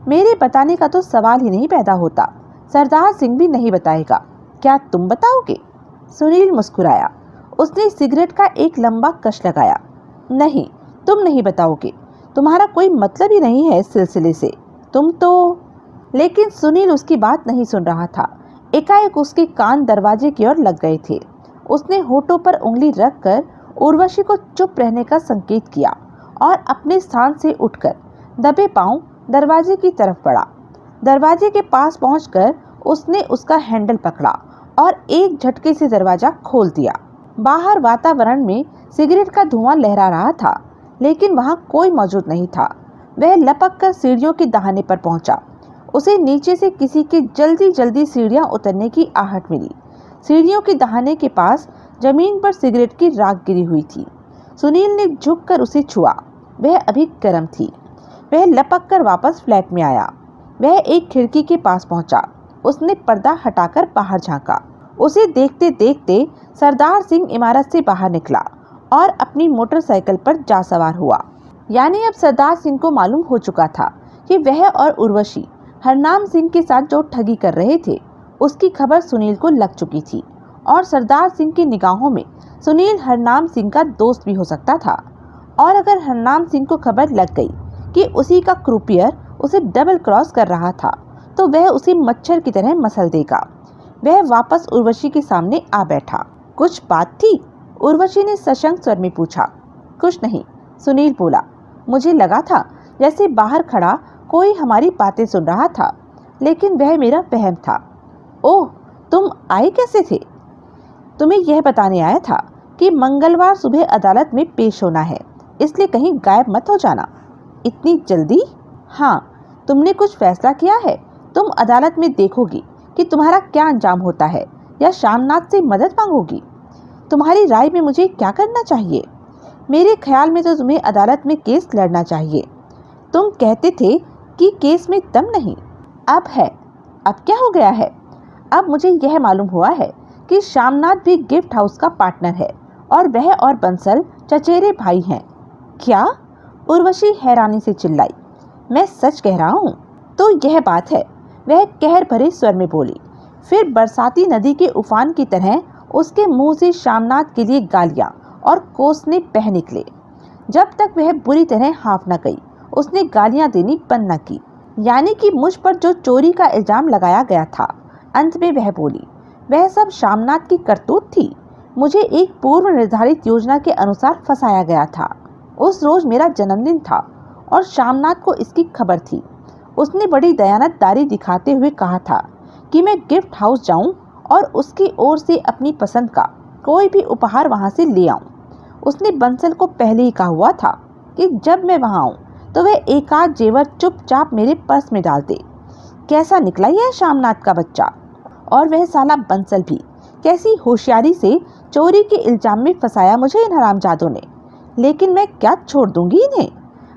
मेरे बताने का तो सवाल ही नहीं पैदा होता। सरदार सिंह भी नहीं बताएगा। क्या तुम बताओगे? सुनील मुस्कुराया। उसने सिगरेट का एक लंबा कश लगाया। नहीं, तुम नहीं बताओगे। तुम्हारा कोई मतलब ही नहीं है इस सिलसिले से। तुम तो। लेकिन सुनील उसकी बात नहीं सुन रहा था। एकाएक उसके कान दरवाजे की ओर लग गए थे। उसने होठों पर उंगली रखकर उर्वशी को चुप रहने का संकेत किया और अपने स्थान से उठकर दबे पांव दरवाजे की तरफ बढ़ा। दरवाजे के पास पहुंचकर उसने उसका हैंडल पकड़ा और एक झटके से दरवाजा खोल दिया। बाहर वातावरण में सिगरेट का धुआं लहरा रहा था, लेकिन वहां कोई मौजूद नहीं था। वह लपक कर सीढ़ियों के दहाने पर पहुंचा। उसे नीचे से किसी के जल्दी जल्दी सीढ़ियां उतरने की आहट मिली। सीढ़ियों के दहाने के पास जमीन पर सिगरेट की राख गिरी हुई थी। सुनील ने झुककर उसे छुआ। वह अभी गर्म थी। वह लपक कर वापस फ्लैट में आया। वह एक खिड़की के पास पहुंचा। उसने पर्दा हटाकर बाहर झांका। उसे देखते देखते सरदार सिंह इमारत से बाहर निकला और अपनी मोटरसाइकिल पर जा सवार हुआ। यानी अब सरदार सिंह को मालूम हो चुका था कि वह और उर्वशी हरनाम सिंह के साथ जो ठगी कर रहे थे, उसकी खबर सुनील को लग चुकी थी और सरदार सिंह की निगाहों में सुनील हरनाम सिंह का दोस्त भी हो सकता था। और अगर हरनाम सिंह को खबर लग गई कि उसी का क्रूपियर उसे डबल क्रॉस कर रहा था, तो वह उसे मच्छर की तरह मसल देगा। वह वापस उर्वशी के सामने आ बैठा। कुछ बात थी? उर्वशी ने सशंक स्वर में पूछा। कुछ नहीं, सुनील बोला। मुझे लगा था जैसे बाहर खड़ा कोई हमारी बातें सुन रहा था, लेकिन वह मेरा वहम था। ओह, तुम आए कैसे थे? तुम्हें यह बताने आया था कि मंगलवार सुबह अदालत में पेश होना है, इसलिए कहीं गायब मत हो जाना। इतनी जल्दी? हाँ, तुमने कुछ फैसला किया है? तुम अदालत में देखोगी कि तुम्हारा क्या अंजाम होता है, या श्यामनाथ से मदद मांगोगी? तुम्हारी राय में मुझे क्या करना चाहिए? मेरे ख्याल में तो तुम्हें अदालत में केस लड़ना चाहिए। तुम कहते थे कि केस में दम नहीं, अब है। अब क्या हो गया है? अब मुझे यह मालूम हुआ है कि श्यामनाथ भी गिफ्ट हाउस का पार्टनर है और वह और बंसल चचेरे भाई हैं। क्या? उर्वशी हैरानी से चिल्लाई। मैं सच कह रहा हूँ। तो यह बात है, वह कहर भरे स्वर में बोली। फिर बरसाती नदी के उफान की तरह उसके मुंह से श्यामनाथ के लिए गालियां और कोसने बह निकले। जब तक वह बुरी तरह हाँफ न गई, उसने गालियां देनी बंद न की। यानी कि मुझ पर जो चोरी का इल्जाम लगाया गया था, अंत में वह बोली, वह सब श्यामनाथ की करतूत थी। मुझे एक पूर्व निर्धारित योजना के अनुसार फंसाया गया था। उस रोज मेरा जन्मदिन था और श्यामनाथ को इसकी खबर थी। उसने बड़ी दयानतदारी दिखाते हुए कहा था कि मैं गिफ्ट हाउस जाऊं और उसकी ओर से अपनी पसंद का कोई भी उपहार वहां से ले आऊं। उसने बंसल को पहले ही कहा हुआ था कि जब मैं वहां आऊं तो वह एक आध जेवर चुपचाप मेरे पर्स में डाल दे। कैसा निकला यह श्यामनाथ का बच्चा? और वह साला बंसल भी कैसी होशियारी से चोरी के इल्जाम में फंसाया मुझे इन हरामजादों ने। लेकिन मैं क्या छोड़ दूंगी इन्हें?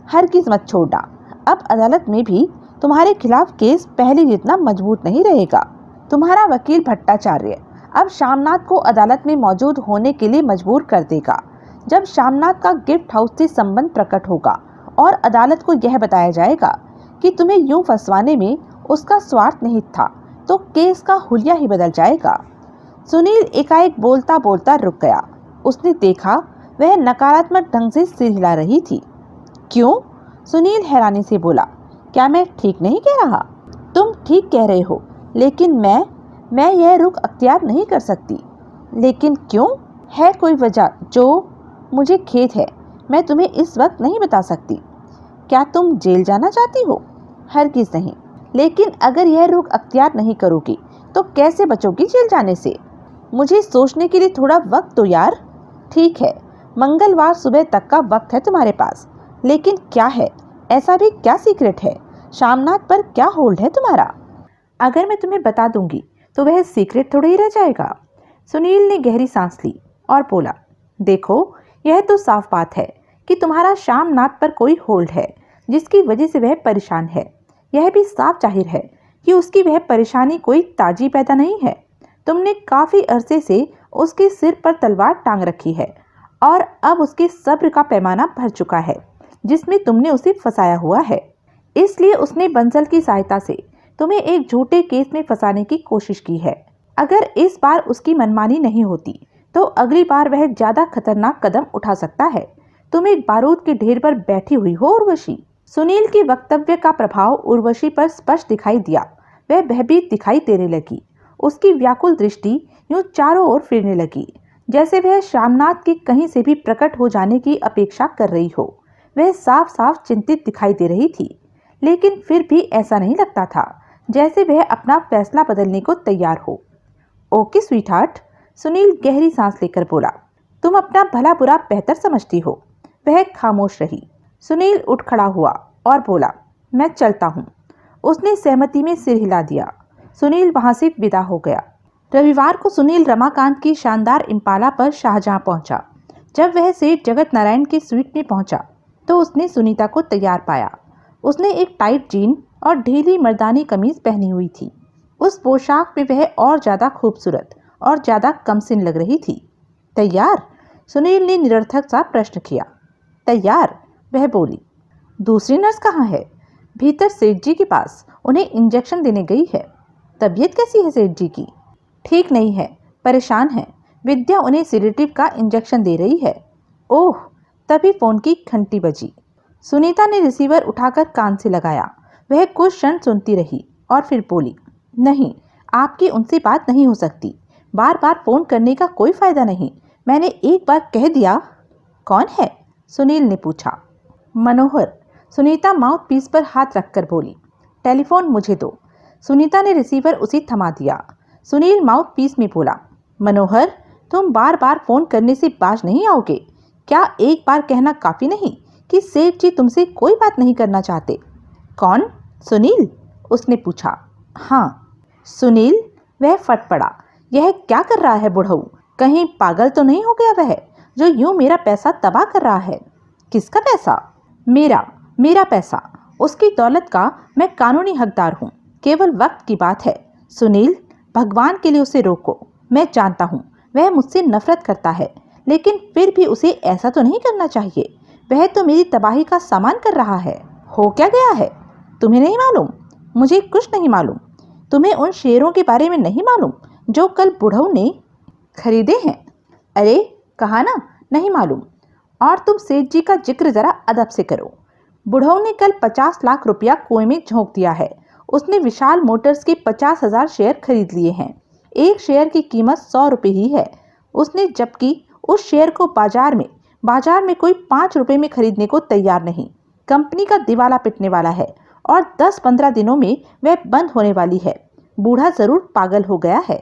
हरगिज़ मत छोड़ना। अब अदालत में भी तुम्हारे खिलाफ केस पहले जितना मजबूत नहीं रहेगा। तुम्हारा वकील भट्टाचार्य अब श्यामनाथ को अदालत में मौजूद होने के लिए मजबूर कर देगा। जब श्यामनाथ का गिफ्ट हाउस से संबंध प्रकट होगा और अदालत को यह बताया जाएगा कि तुम्हें यूं फंसवाने में उसका स्वार्थ नहीं था, तो केस का हुलिया ही बदल जाएगा। सुनील एकाएक बोलता बोलता रुक गया। उसने देखा वह नकारात्मक ढंग से सिर हिला रही थी। क्यों? सुनील हैरानी से बोला। क्या मैं ठीक नहीं कह रहा? तुम ठीक कह रहे हो, लेकिन मैं यह रुख अख्तियार नहीं कर सकती। लेकिन क्यों? है कोई वजह जो? मुझे खेद है, मैं तुम्हें इस वक्त नहीं बता सकती। क्या तुम जेल जाना चाहती हो? हरगिज़ नहीं। लेकिन अगर यह रुख अख्तियार नहीं करोगी तो कैसे बचोगी जेल जाने से? मुझे सोचने के लिए थोड़ा वक्त दो यार। ठीक है, मंगलवार सुबह तक का वक्त है तुम्हारे पास। लेकिन क्या है? ऐसा भी क्या सीक्रेट है? श्यामनाथ पर क्या होल्ड है तुम्हारा? अगर मैं तुम्हें बता दूंगी तो वह सीक्रेट थोड़ा ही रह जाएगा। सुनील ने गहरी सांस ली और बोला, देखो, यह तो साफ बात है कि तुम्हारा श्यामनाथ पर कोई होल्ड है जिसकी वजह से वह परेशान है। यह भी साफ जाहिर है कि उसकी वह परेशानी कोई ताजी पैदा नहीं है। तुमने काफ़ी अरसे से उसके सिर पर तलवार टांग रखी है और अब उसके सब्र का पैमाना भर चुका है जिसमें तुमने उसे फंसाया हुआ है। इसलिए उसने बंसल की सहायता से तुम्हें एक झूठे केस में फंसाने की कोशिश की है। अगर इस बार उसकी मनमानी नहीं होती तो अगली बार वह ज्यादा खतरनाक कदम उठा सकता है। तुम एक बारूद के ढेर पर बैठी हुई हो उर्वशी। सुनील के वक्तव्य का प्रभाव उर्वशी पर स्पष्ट दिखाई दिया। वह भयभीत दिखाई देने लगी। उसकी व्याकुल दृष्टि यूं चारों ओर फिरने लगी, जैसे वह श्यामनाथ के कहीं से भी प्रकट हो जाने की अपेक्षा कर रही हो। वह साफ साफ चिंतित दिखाई दे रही थी, लेकिन फिर भी ऐसा नहीं लगता था जैसे वह अपना फैसला बदलने को तैयार हो। ओके स्वीटहार्ट, सुनील गहरी सांस लेकर बोला। तुम अपना भला बुरा बेहतर समझती हो। वह खामोश रही। सुनील उठ खड़ा हुआ और बोला, मैं चलता हूँ। उसने सहमति में सिर हिला दिया। सुनील वहां से विदा हो गया। रविवार को सुनील रमाकांत की शानदार इम्पाला पर शाहजहां पहुंचा। जब वह सेठ जगत नारायण की स्वीट में पहुंचा तो उसने सुनीता को तैयार पाया। उसने एक टाइट जीन और ढीली मर्दानी कमीज पहनी हुई थी। उस पोशाक में वह और ज्यादा खूबसूरत और ज्यादा कमसिन लग रही थी। तैयार? सुनील ने निरर्थक सा प्रश्न किया। तैयार, वह बोली। दूसरी नर्स कहाँ है? भीतर सेठ जी के पास, उन्हें इंजेक्शन देने गई है। तबीयत कैसी है सेठ जी की? ठीक नहीं है, परेशान है। विद्या उन्हें सेडेटिव का इंजेक्शन दे रही है। ओह, तभी फोन की घंटी बजी। सुनीता ने रिसीवर उठाकर कान से लगाया। वह कुछ क्षण सुनती रही और फिर बोली, नहीं, आपकी उनसे बात नहीं हो सकती। बार बार फोन करने का कोई फायदा नहीं। मैंने एक बार कह दिया। कौन है? सुनील ने पूछा। मनोहर। सुनीता माउथ पीस पर हाथ रखकर बोली। टेलीफोन मुझे दो। सुनीता ने रिसीवर उसे थमा दिया। सुनील माउथ पीस में बोला, मनोहर, तुम बार बार फोन करने से बाज नहीं आओगे। क्या एक बार कहना काफी नहीं कि सेठ जी तुमसे कोई बात नहीं करना चाहते? कौन? सुनील, उसने पूछा। हाँ। सुनील, वह फट पड़ा। यह क्या कर रहा है बुढ़ऊ? कहीं पागल तो नहीं हो गया वह, जो यूं मेरा पैसा तबाह कर रहा है? किसका पैसा? मेरा पैसा। उसकी दौलत का मैं कानूनी हकदार हूँ। केवल वक्त की बात है। सुनील, भगवान के लिए उसे रोको। मैं जानता हूँ वह मुझसे नफरत करता है, लेकिन फिर भी उसे ऐसा तो नहीं करना चाहिए। वह तो मेरी तबाही का सामान कर रहा है। हो क्या गया है? तुम्हें नहीं मालूम? मुझे कुछ नहीं मालूम। तुम्हें उन शेयरों के बारे में नहीं मालूम जो कल बुढ़ऊ ने खरीदे हैं? अरे कहा ना, नहीं मालूम। और तुम सेठ जी का जिक्र जरा अदब से करो। बुढ़ऊ ने कल 50 लाख रुपया कुएं में झोंक दिया है। उसने विशाल मोटर्स के 50,000 शेयर खरीद लिए हैं। एक शेयर की कीमत 100 रुपये ही है। उसने जबकि उस शेयर को बाजार में कोई 5 रुपये में खरीदने को तैयार नहीं। कंपनी का दिवाला पिटने वाला है और 10-15 दिनों में वह बंद होने वाली है। बूढ़ा जरूर पागल हो गया है।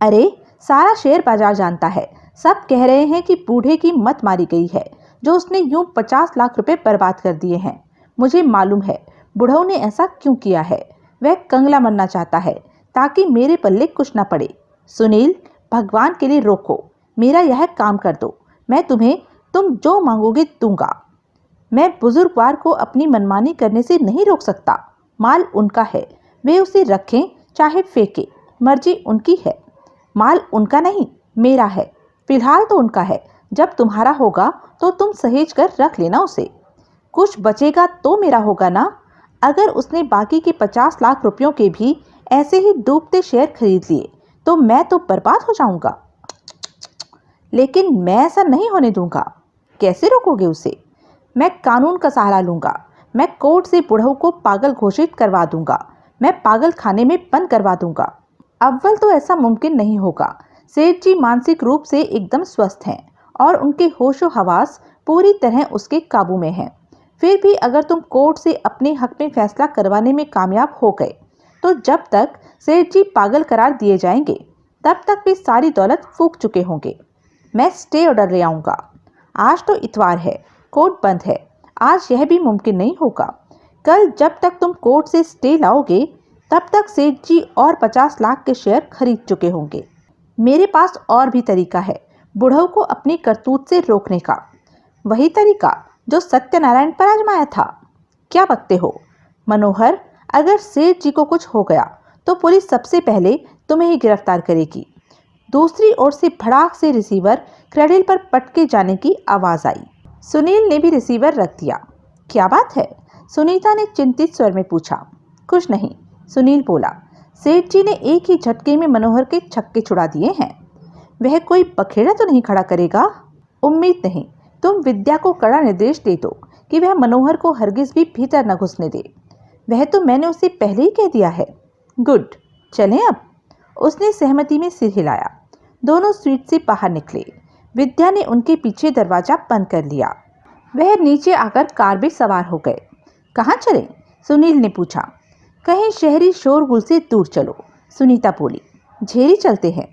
अरे सारा शेयर बाजार जानता है। सब कह रहे हैं कि बूढ़े की मत मारी गई है, जो उसने यूं 50 लाख रुपए बर्बाद कर दिए हैं। मुझे मालूम है बुढ़ऊ ने ऐसा क्यों किया है। वह कंगला मरना चाहता है ताकि मेरे पल्ले कुछ न पड़े। सुनील, भगवान के लिए रोको। मेरा यह काम कर दो। मैं तुम जो मांगोगे दूंगा। मैं बुजुर्गवार को अपनी मनमानी करने से नहीं रोक सकता। माल उनका है, वे उसे रखें चाहे फेंके, मर्जी उनकी है। माल उनका नहीं, मेरा है। फिलहाल तो उनका है। जब तुम्हारा होगा तो तुम सहेज कर रख लेना उसे। कुछ बचेगा तो मेरा होगा ना। अगर उसने बाकी के 50 लाख रुपयों के भी ऐसे ही डूबते शेयर खरीद लिए तो मैं तो बर्बाद हो जाऊंगा। लेकिन मैं ऐसा नहीं होने दूंगा। कैसे रोकोगे उसे? मैं कानून का सहारा लूंगा। मैं कोर्ट से बुढ़ऊ को पागल घोषित करवा दूंगा। मैं पागल खाने में बंद करवा दूंगा। अव्वल तो ऐसा मुमकिन नहीं होगा। सेठ जी मानसिक रूप से एकदम स्वस्थ हैं और उनके होशो हवास पूरी तरह उसके काबू में हैं। फिर भी अगर तुम कोर्ट से अपने हक में फैसला करवाने में कामयाब हो गए तो जब तक सेठ जी पागल करार दिए जाएंगे तब तक वे सारी दौलत फूंक चुके होंगे। मैं स्टे ऑर्डर ले आऊँगा। आज तो इतवार है, कोर्ट बंद है। आज यह भी मुमकिन नहीं होगा। कल जब तक तुम कोर्ट से स्टे लाओगे तब तक सेठ जी और 50 लाख के शेयर खरीद चुके होंगे। मेरे पास और भी तरीका है बुढ़ऊ को अपनी करतूत से रोकने का। वही तरीका जो सत्यनारायण पर आजमाया था। क्या बकते हो मनोहर? अगर सेठ जी को कुछ हो गया तो पुलिस सबसे पहले तुम्हें ही गिरफ्तार करेगी। दूसरी ओर से भड़ाक से रिसीवर क्रेडिल पर पटके जाने की आवाज आई। सुनील ने भी रिसीवर रख दिया। क्या बात है? सुनीता ने चिंतित स्वर में पूछा। कुछ नहीं, सुनील बोला। सेठ जी ने एक ही झटके में मनोहर के छक्के छुड़ा दिए हैं। वह कोई बखेड़ा तो नहीं खड़ा करेगा? उम्मीद नहीं। तुम विद्या को कड़ा निर्देश दे दो कि वह मनोहर को हरगिज भी भीतर न घुसने दे। वह तो मैंने उसे पहले ही कह दिया है। गुड, चलें अब? उसने सहमति में सिर हिलाया। दोनों स्वीट से बाहर निकले। विद्या ने उनके पीछे दरवाजा बंद कर लिया। वह नीचे आकर कार में सवार हो गए। कहाँ चलें? सुनील ने पूछा। कहीं शहरी शोरगुल से दूर चलो, सुनीता बोली। झेरी चलते हैं।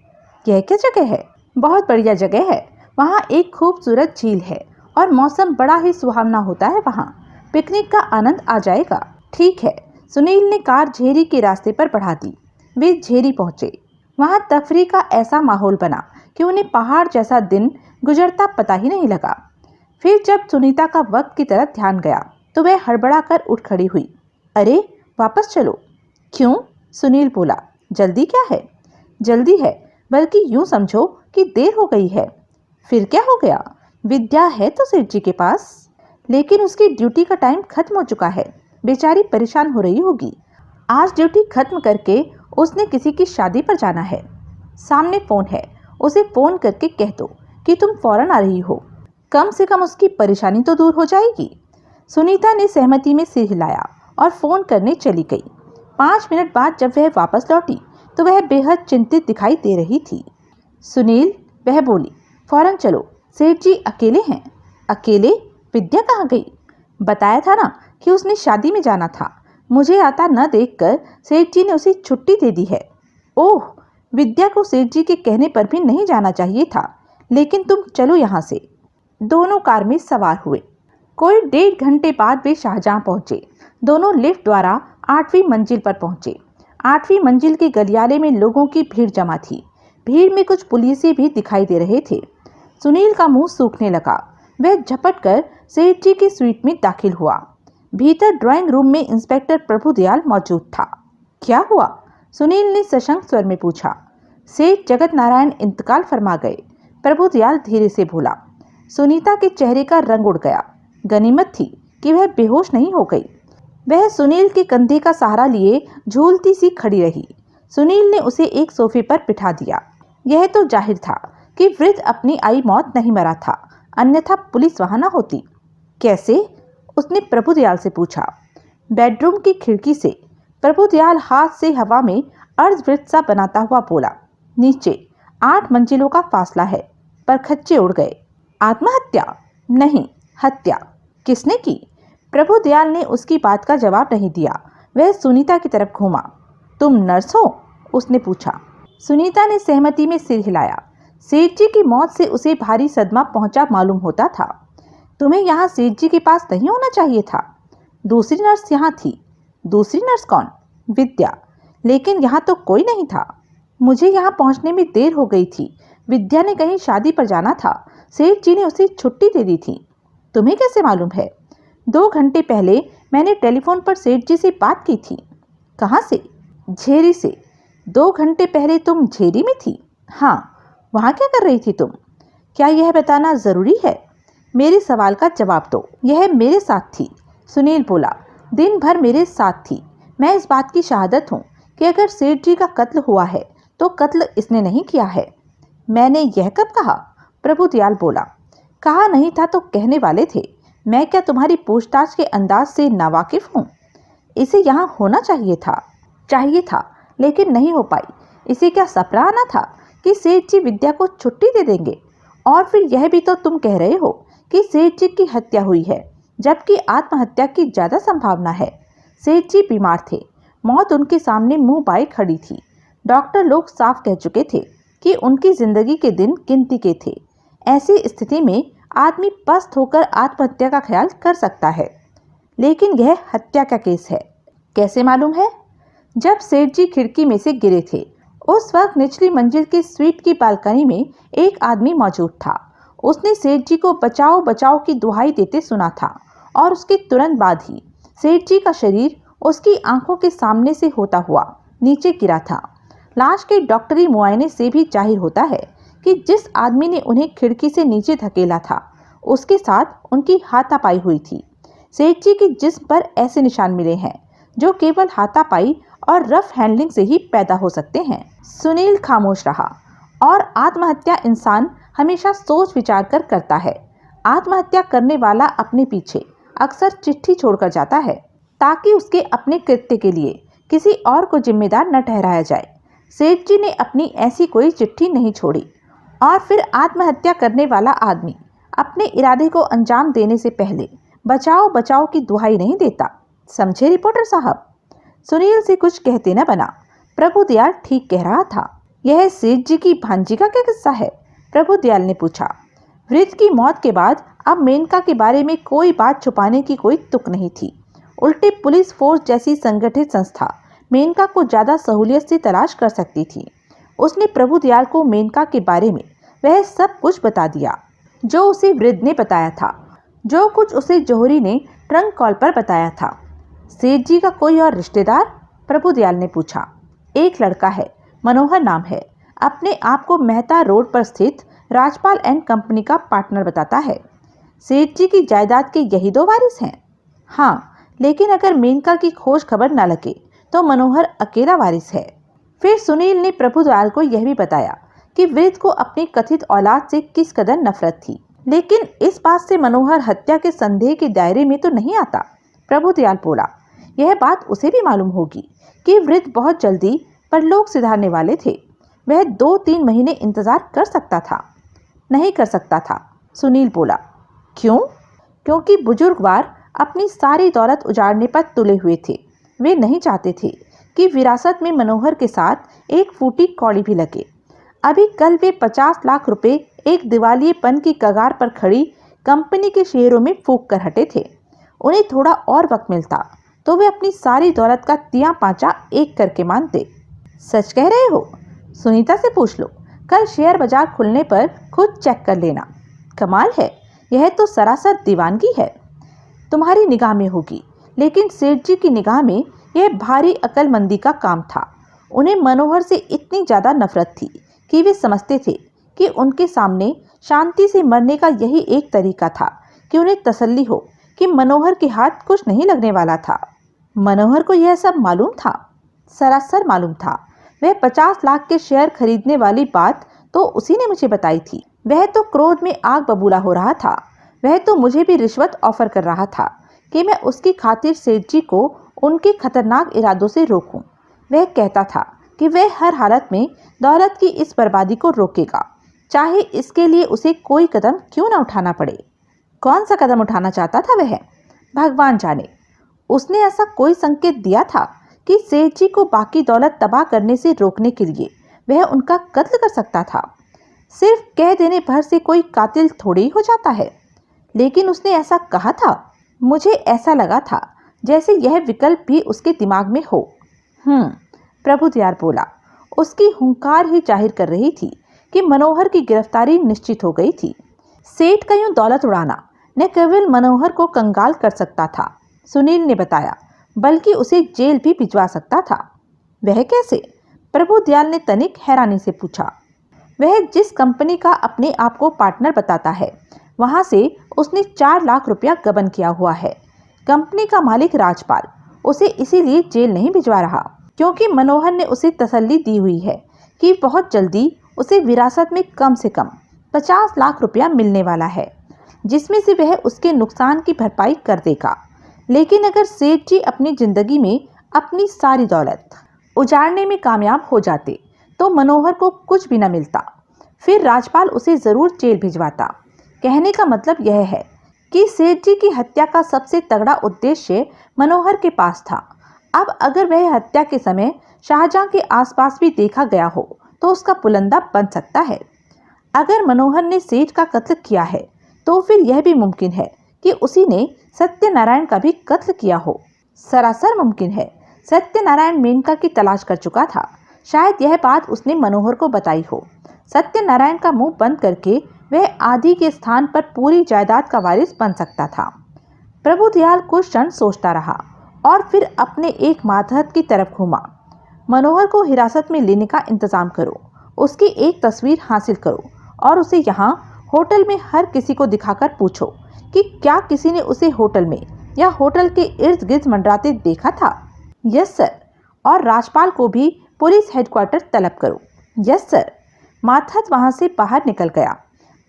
यह क्या जगह है? बहुत बढ़िया जगह है। वहाँ एक खूबसूरत झील है और मौसम बड़ा ही सुहावना होता है। वहाँ पिकनिक का आनंद आ जाएगा। ठीक है। सुनील ने कार झेरी के रास्ते पर बढ़ा दी। वे झेरी पहुंचे। वहाँ तफरी का ऐसा माहौल बना कि उन्हें पहाड़ जैसा दिन गुजरता पता ही नहीं लगा। फिर जब सुनीता का वक्त की तरफ ध्यान गया तो वह हड़बड़ा कर उठ खड़ी हुई। अरे वापस चलो। क्यों? सुनील बोला। जल्दी क्या है? जल्दी है, बल्कि यूं समझो कि देर हो गई है। फिर क्या हो गया? विद्या है तो सेठ जी के पास, लेकिन उसकी ड्यूटी का टाइम खत्म हो चुका है। बेचारी परेशान हो रही होगी। आज ड्यूटी खत्म करके उसने किसी की शादी पर जाना है। सामने फोन है, उसे फोन करके कह दो कि तुम फौरन आ रही हो। कम से कम उसकी परेशानी तो दूर हो जाएगी। सुनीता ने सहमति में सिर हिलाया और फोन करने चली गई। 5 मिनट बाद जब वह वापस लौटी तो वह बेहद चिंतित दिखाई दे रही थी। सुनील, वह बोली, फौरन चलो, सेठ जी अकेले हैं। अकेले? विद्या कहाँ गई? बताया था ना कि उसने शादी में जाना था। मुझे आता न देखकर सेठ जी ने उसे छुट्टी दे दी है। ओह, विद्या को सेठ जी के कहने पर भी नहीं जाना चाहिए था, लेकिन तुम चलो यहाँ से। दोनों कार में सवार हुए। कोई 1.5 घंटे बाद वे शाहजहां पहुंचे। दोनों लिफ्ट द्वारा 8वीं मंजिल पर पहुंचे। 8वीं मंजिल के गलियारे में लोगों की भीड़ जमा थी। भीड़ में कुछ पुलिसी भी दिखाई दे रहे थे। सुनील का मुंह सूखने लगा। वह झपट कर सेठ जी की स्वीट में दाखिल हुआ। भीतर ड्राइंग रूम में इंस्पेक्टर प्रभुदयाल मौजूद था। क्या हुआ? सुनील ने सशंक स्वर में पूछा। सेठ जगत नारायण इंतकाल फरमा गए, प्रभुदयाल धीरे से बोला। सुनीता के चेहरे का रंग उड़ गया। गनीमत थी कि वह बेहोश नहीं हो गई। वह सुनील के कंधे का सहारा लिए झूलती सी खड़ी रही। सुनील ने उसे एक सोफे पर बिठा दिया। यह तो जाहिर था कि वृद्ध अपनी आई मौत नहीं मरा था, अन्यथा पुलिस वहां न होती। कैसे? उसने प्रभुदयाल से पूछा। बेडरूम की खिड़की से। प्रभुदयाल हाथ से हवा में अर्धवृत्त सा बनाता हुआ बोला। नीचे 8 मंजिलों का फासला है, पर खच्चे उड़ गए। आत्महत्या? नहीं, हत्या। किसने की? प्रभुदयाल ने उसकी बात का जवाब नहीं दिया। वह सुनीता की तरफ घूमा। तुम नर्स हो? उसने पूछा। सुनीता ने सहमति में सिर हिलाया। सेठ जी की मौत से उसे भारी सदमा पहुंचा मालूम होता था। तुम्हें यहाँ सेठ जी के पास नहीं होना चाहिए था। दूसरी नर्स यहाँ थी। दूसरी नर्स कौन? विद्या। लेकिन यहाँ तो कोई नहीं था। मुझे यहाँ पहुँचने में देर हो गई थी। विद्या ने कहीं शादी पर जाना था। सेठ जी ने उसे छुट्टी दे दी थी। तुम्हें कैसे मालूम है? 2 घंटे पहले मैंने टेलीफोन पर सेठ जी से बात की थी। कहाँ से? झेरी से। 2 घंटे पहले तुम झेरी में थी? हाँ। वहाँ क्या कर रही थी तुम? क्या यह बताना ज़रूरी है? मेरे सवाल का जवाब दो। यह मेरे साथ थी, सुनील बोला। दिन भर मेरे साथ थी। मैं इस बात की शहादत हूँ कि अगर सेठ जी का कत्ल हुआ है तो कत्ल इसने नहीं किया है। मैंने यह कब कहा? प्रभुदयाल बोला। कहा नहीं था तो कहने वाले थे। मैं क्या तुम्हारी पूछताछ के अंदाज से नावाकिफ हूँ? इसे यहाँ होना चाहिए था, लेकिन नहीं हो पाई। इसे क्या सपना आना था कि सेठ जी विद्या को छुट्टी दे देंगे? और फिर यह भी तो तुम कह रहे हो कि सेठ जी की हत्या हुई है, जबकि आत्महत्या की ज़्यादा संभावना है। सेठ जी बीमार थे। मौत उनके सामने मुंह बाए खड़ी थी। डॉक्टर लोग साफ कह चुके थे कि उनकी जिंदगी के दिन गिनती के थे। ऐसी स्थिति में आदमी पस्त होकर आत्महत्या का ख्याल कर सकता है, लेकिन यह हत्या का केस है। कैसे मालूम है? जब सेठ जी खिड़की में से गिरे थे, उस वक्त निचली मंजिल की स्वीट की बालकनी में एक आदमी मौजूद था। उसने सेठ जी को बचाओ बचाओ की दुहाई देते सुना था और उसके तुरंत बाद ही सेठ जी का शरीर उसकी आंखों के सामने से होता हुआ नीचे गिरा था। लाश के डॉक्टरी मुआयने से भी जाहिर होता है कि जिस आदमी ने उन्हें खिड़की से नीचे धकेला था, उसके साथ उनकी हाथापाई हुई थी। सेठ जी के जिस्म पर ऐसे निशान मिले हैं जो केवल हाथापाई और रफ हैंडलिंग से ही पैदा हो सकते हैं। सुनील खामोश रहा। और आत्महत्या इंसान हमेशा सोच विचार कर करता है। आत्महत्या करने वाला अपने पीछे अक्सर चिट्ठी छोड़कर जाता है, ताकि उसके अपने कृत्य के लिए किसी और को जिम्मेदार न ठहराया जाए। सेठ जी ने अपनी ऐसी कोई चिट्ठी नहीं छोड़ी। और फिर आत्महत्या करने वाला आदमी अपने इरादे को अंजाम देने से पहले बचाओ बचाओ की दुहाई नहीं देता, समझे रिपोर्टर साहब। सुनील से कुछ कहते न बना। प्रभुदयाल ठीक कह रहा था। यह सेठ जी की भांजी का क्या किस्सा है? प्रभुदयाल ने पूछा। वृद्ध की मौत के बाद अब मेनका के बारे में कोई बात छुपाने की कोई तुक नहीं थी। उल्टे पुलिस फोर्स जैसी संगठित संस्था मेनका को ज्यादा सहूलियत से तलाश कर सकती थी। उसने प्रभुदयाल को मेनका के बारे में वह सब कुछ बता दिया जो उसे वृद्ध ने बताया था, जो कुछ उसे जौहरी ने ट्रंक कॉल पर बताया था। सेठ जी का कोई और रिश्तेदार? प्रभुदयाल ने पूछा। एक लड़का है, मनोहर नाम है। अपने आप को मेहता रोड पर स्थित राजपाल एंड कंपनी का पार्टनर बताता है। सेठ जी की जायदाद के यही दो वारिस हैं? हाँ, लेकिन अगर मेनका की खोज खबर न लगे तो मनोहर अकेला वारिस है। फिर सुनील ने प्रभुदयाल को यह भी बताया कि वृद्ध को अपनी कथित औलाद से किस कदर नफरत थी, लेकिन इस बात से मनोहर हत्या के संदेह के दायरे में तो नहीं आता। प्रभुदयाल बोला, यह बात उसे भी मालूम होगी कि वृद्ध बहुत जल्दी परलोक सिधारने वाले थे। वह 2-3 महीने इंतजार कर सकता था। नहीं कर सकता था, सुनील बोला। क्यों? क्योंकि बुजुर्गवार अपनी सारी दौलत उजाड़ने पर तुले हुए थे। वे नहीं चाहते थे कि विरासत में मनोहर के साथ एक फूटी कौड़ी भी लगे। अभी कल वे 50 लाख रुपए एक दिवालियेपन की कगार पर खड़ी कंपनी के शेयरों में फूंक कर हटे थे। उन्हें थोड़ा और वक्त मिलता तो वे अपनी सारी दौलत का तिया पांचा एक करके मानते। सच कह रहे हो? सुनीता से पूछ लो, कल शेयर बाजार खुलने पर खुद चेक कर लेना। कमाल है, यह तो सरासर दीवानगी है। तुम्हारी निगाह में होगी, लेकिन सेठ जी की निगाह में यह भारी अक्लमंदी का काम था। उन्हें मनोहर से इतनी ज़्यादा नफरत थी कि वे समझते थे कि उनके सामने शांति से मरने का यही एक तरीका था कि उन्हें तसल्ली हो कि मनोहर के हाथ कुछ नहीं लगने वाला था। मनोहर को यह सब मालूम था? सरासर मालूम था। वह 50 लाख के शेयर खरीदने वाली बात तो उसी ने मुझे बताई थी। वह तो क्रोध में आग बबूला हो रहा था। वह तो मुझे भी रिश्वत ऑफर कर रहा था कि मैं उसकी खातिर सेठ जी को उनके खतरनाक इरादों से रोकूं। वह कहता था कि वह हर हालत में दौलत की इस बर्बादी को रोकेगा, चाहे इसके लिए उसे कोई कदम क्यों न उठाना पड़े। कौन सा कदम उठाना चाहता था वह? भगवान जाने। उसने ऐसा कोई संकेत दिया था कि सेठ जी को बाकी दौलत तबाह करने से रोकने के लिए वह उनका कत्ल कर सकता था। सिर्फ कह देने भर से कोई कातिल थोड़ी हो जाता है। लेकिन उसने ऐसा कहा था। मुझे ऐसा लगा था जैसे यह विकल्प भी उसके दिमाग में हो। प्रभुदयाल बोला। उसकी हुंकार ही जाहिर कर रही थी कि मनोहर की गिरफ्तारी निश्चित हो गई थी। सेठ का यूं दौलत उड़ाना न केवल मनोहर को कंगाल कर सकता था, सुनील ने बताया, बल्कि उसे जेल भी भिजवा सकता था। वह कैसे? प्रभुदयाल ने तनिक हैरानी से पूछा। वह जिस कंपनी का अपने आप को पार्टनर बताता है, वहां से उसने 4 लाख रुपया गबन किया हुआ है। कंपनी का मालिक राजपाल उसे इसीलिए जेल नहीं भिजवा रहा क्योंकि मनोहर ने उसे तसल्ली दी हुई है कि बहुत जल्दी उसे विरासत में कम से कम 50 लाख रुपया मिलने वाला है, जिसमें से वह उसके नुकसान की भरपाई कर देगा। लेकिन अगर सेठ जी अपनी जिंदगी में अपनी सारी दौलत उजाड़ने में कामयाब हो जाते तो मनोहर को कुछ भी न मिलता। फिर राजपाल उसे जरूर जेल भिजवाता। कहने का मतलब यह है कि सेठ जी की हत्या का सबसे तगड़ा उद्देश्य मनोहर के पास था। अब अगर वह हत्या के समय शाहजहां के आसपास भी देखा गया हो तो उसका पुलंदा बन सकता है। अगर मनोहर ने सेठ का कत्ल किया है तो फिर यह भी मुमकिन है कि उसी ने सत्यनारायण का भी कत्ल किया हो। सरासर मुमकिन है। सत्यनारायण मेनका की तलाश कर चुका था। शायद यह बात उसने मनोहर को बताई हो। सत्यनारायण का मुंह बंद करके वह आदि के स्थान पर पूरी जायदाद का वारिस बन सकता था। प्रभुदयाल कुछ क्षण सोचता रहा और फिर अपने एक मातहत की तरफ घूमा। मनोहर को हिरासत में लेने का इंतजाम करो, उसकी एक तस्वीर हासिल करो और उसे यहाँ होटल में हर किसी को दिखाकर पूछो कि क्या किसी ने उसे होटल में या होटल के इर्द गिर्द मंडराते देखा था। Yes sir. और राजपाल को भी पुलिस हेडक्वार्टर तलब करो। Yes sir. मातहत वहां से बाहर निकल गया।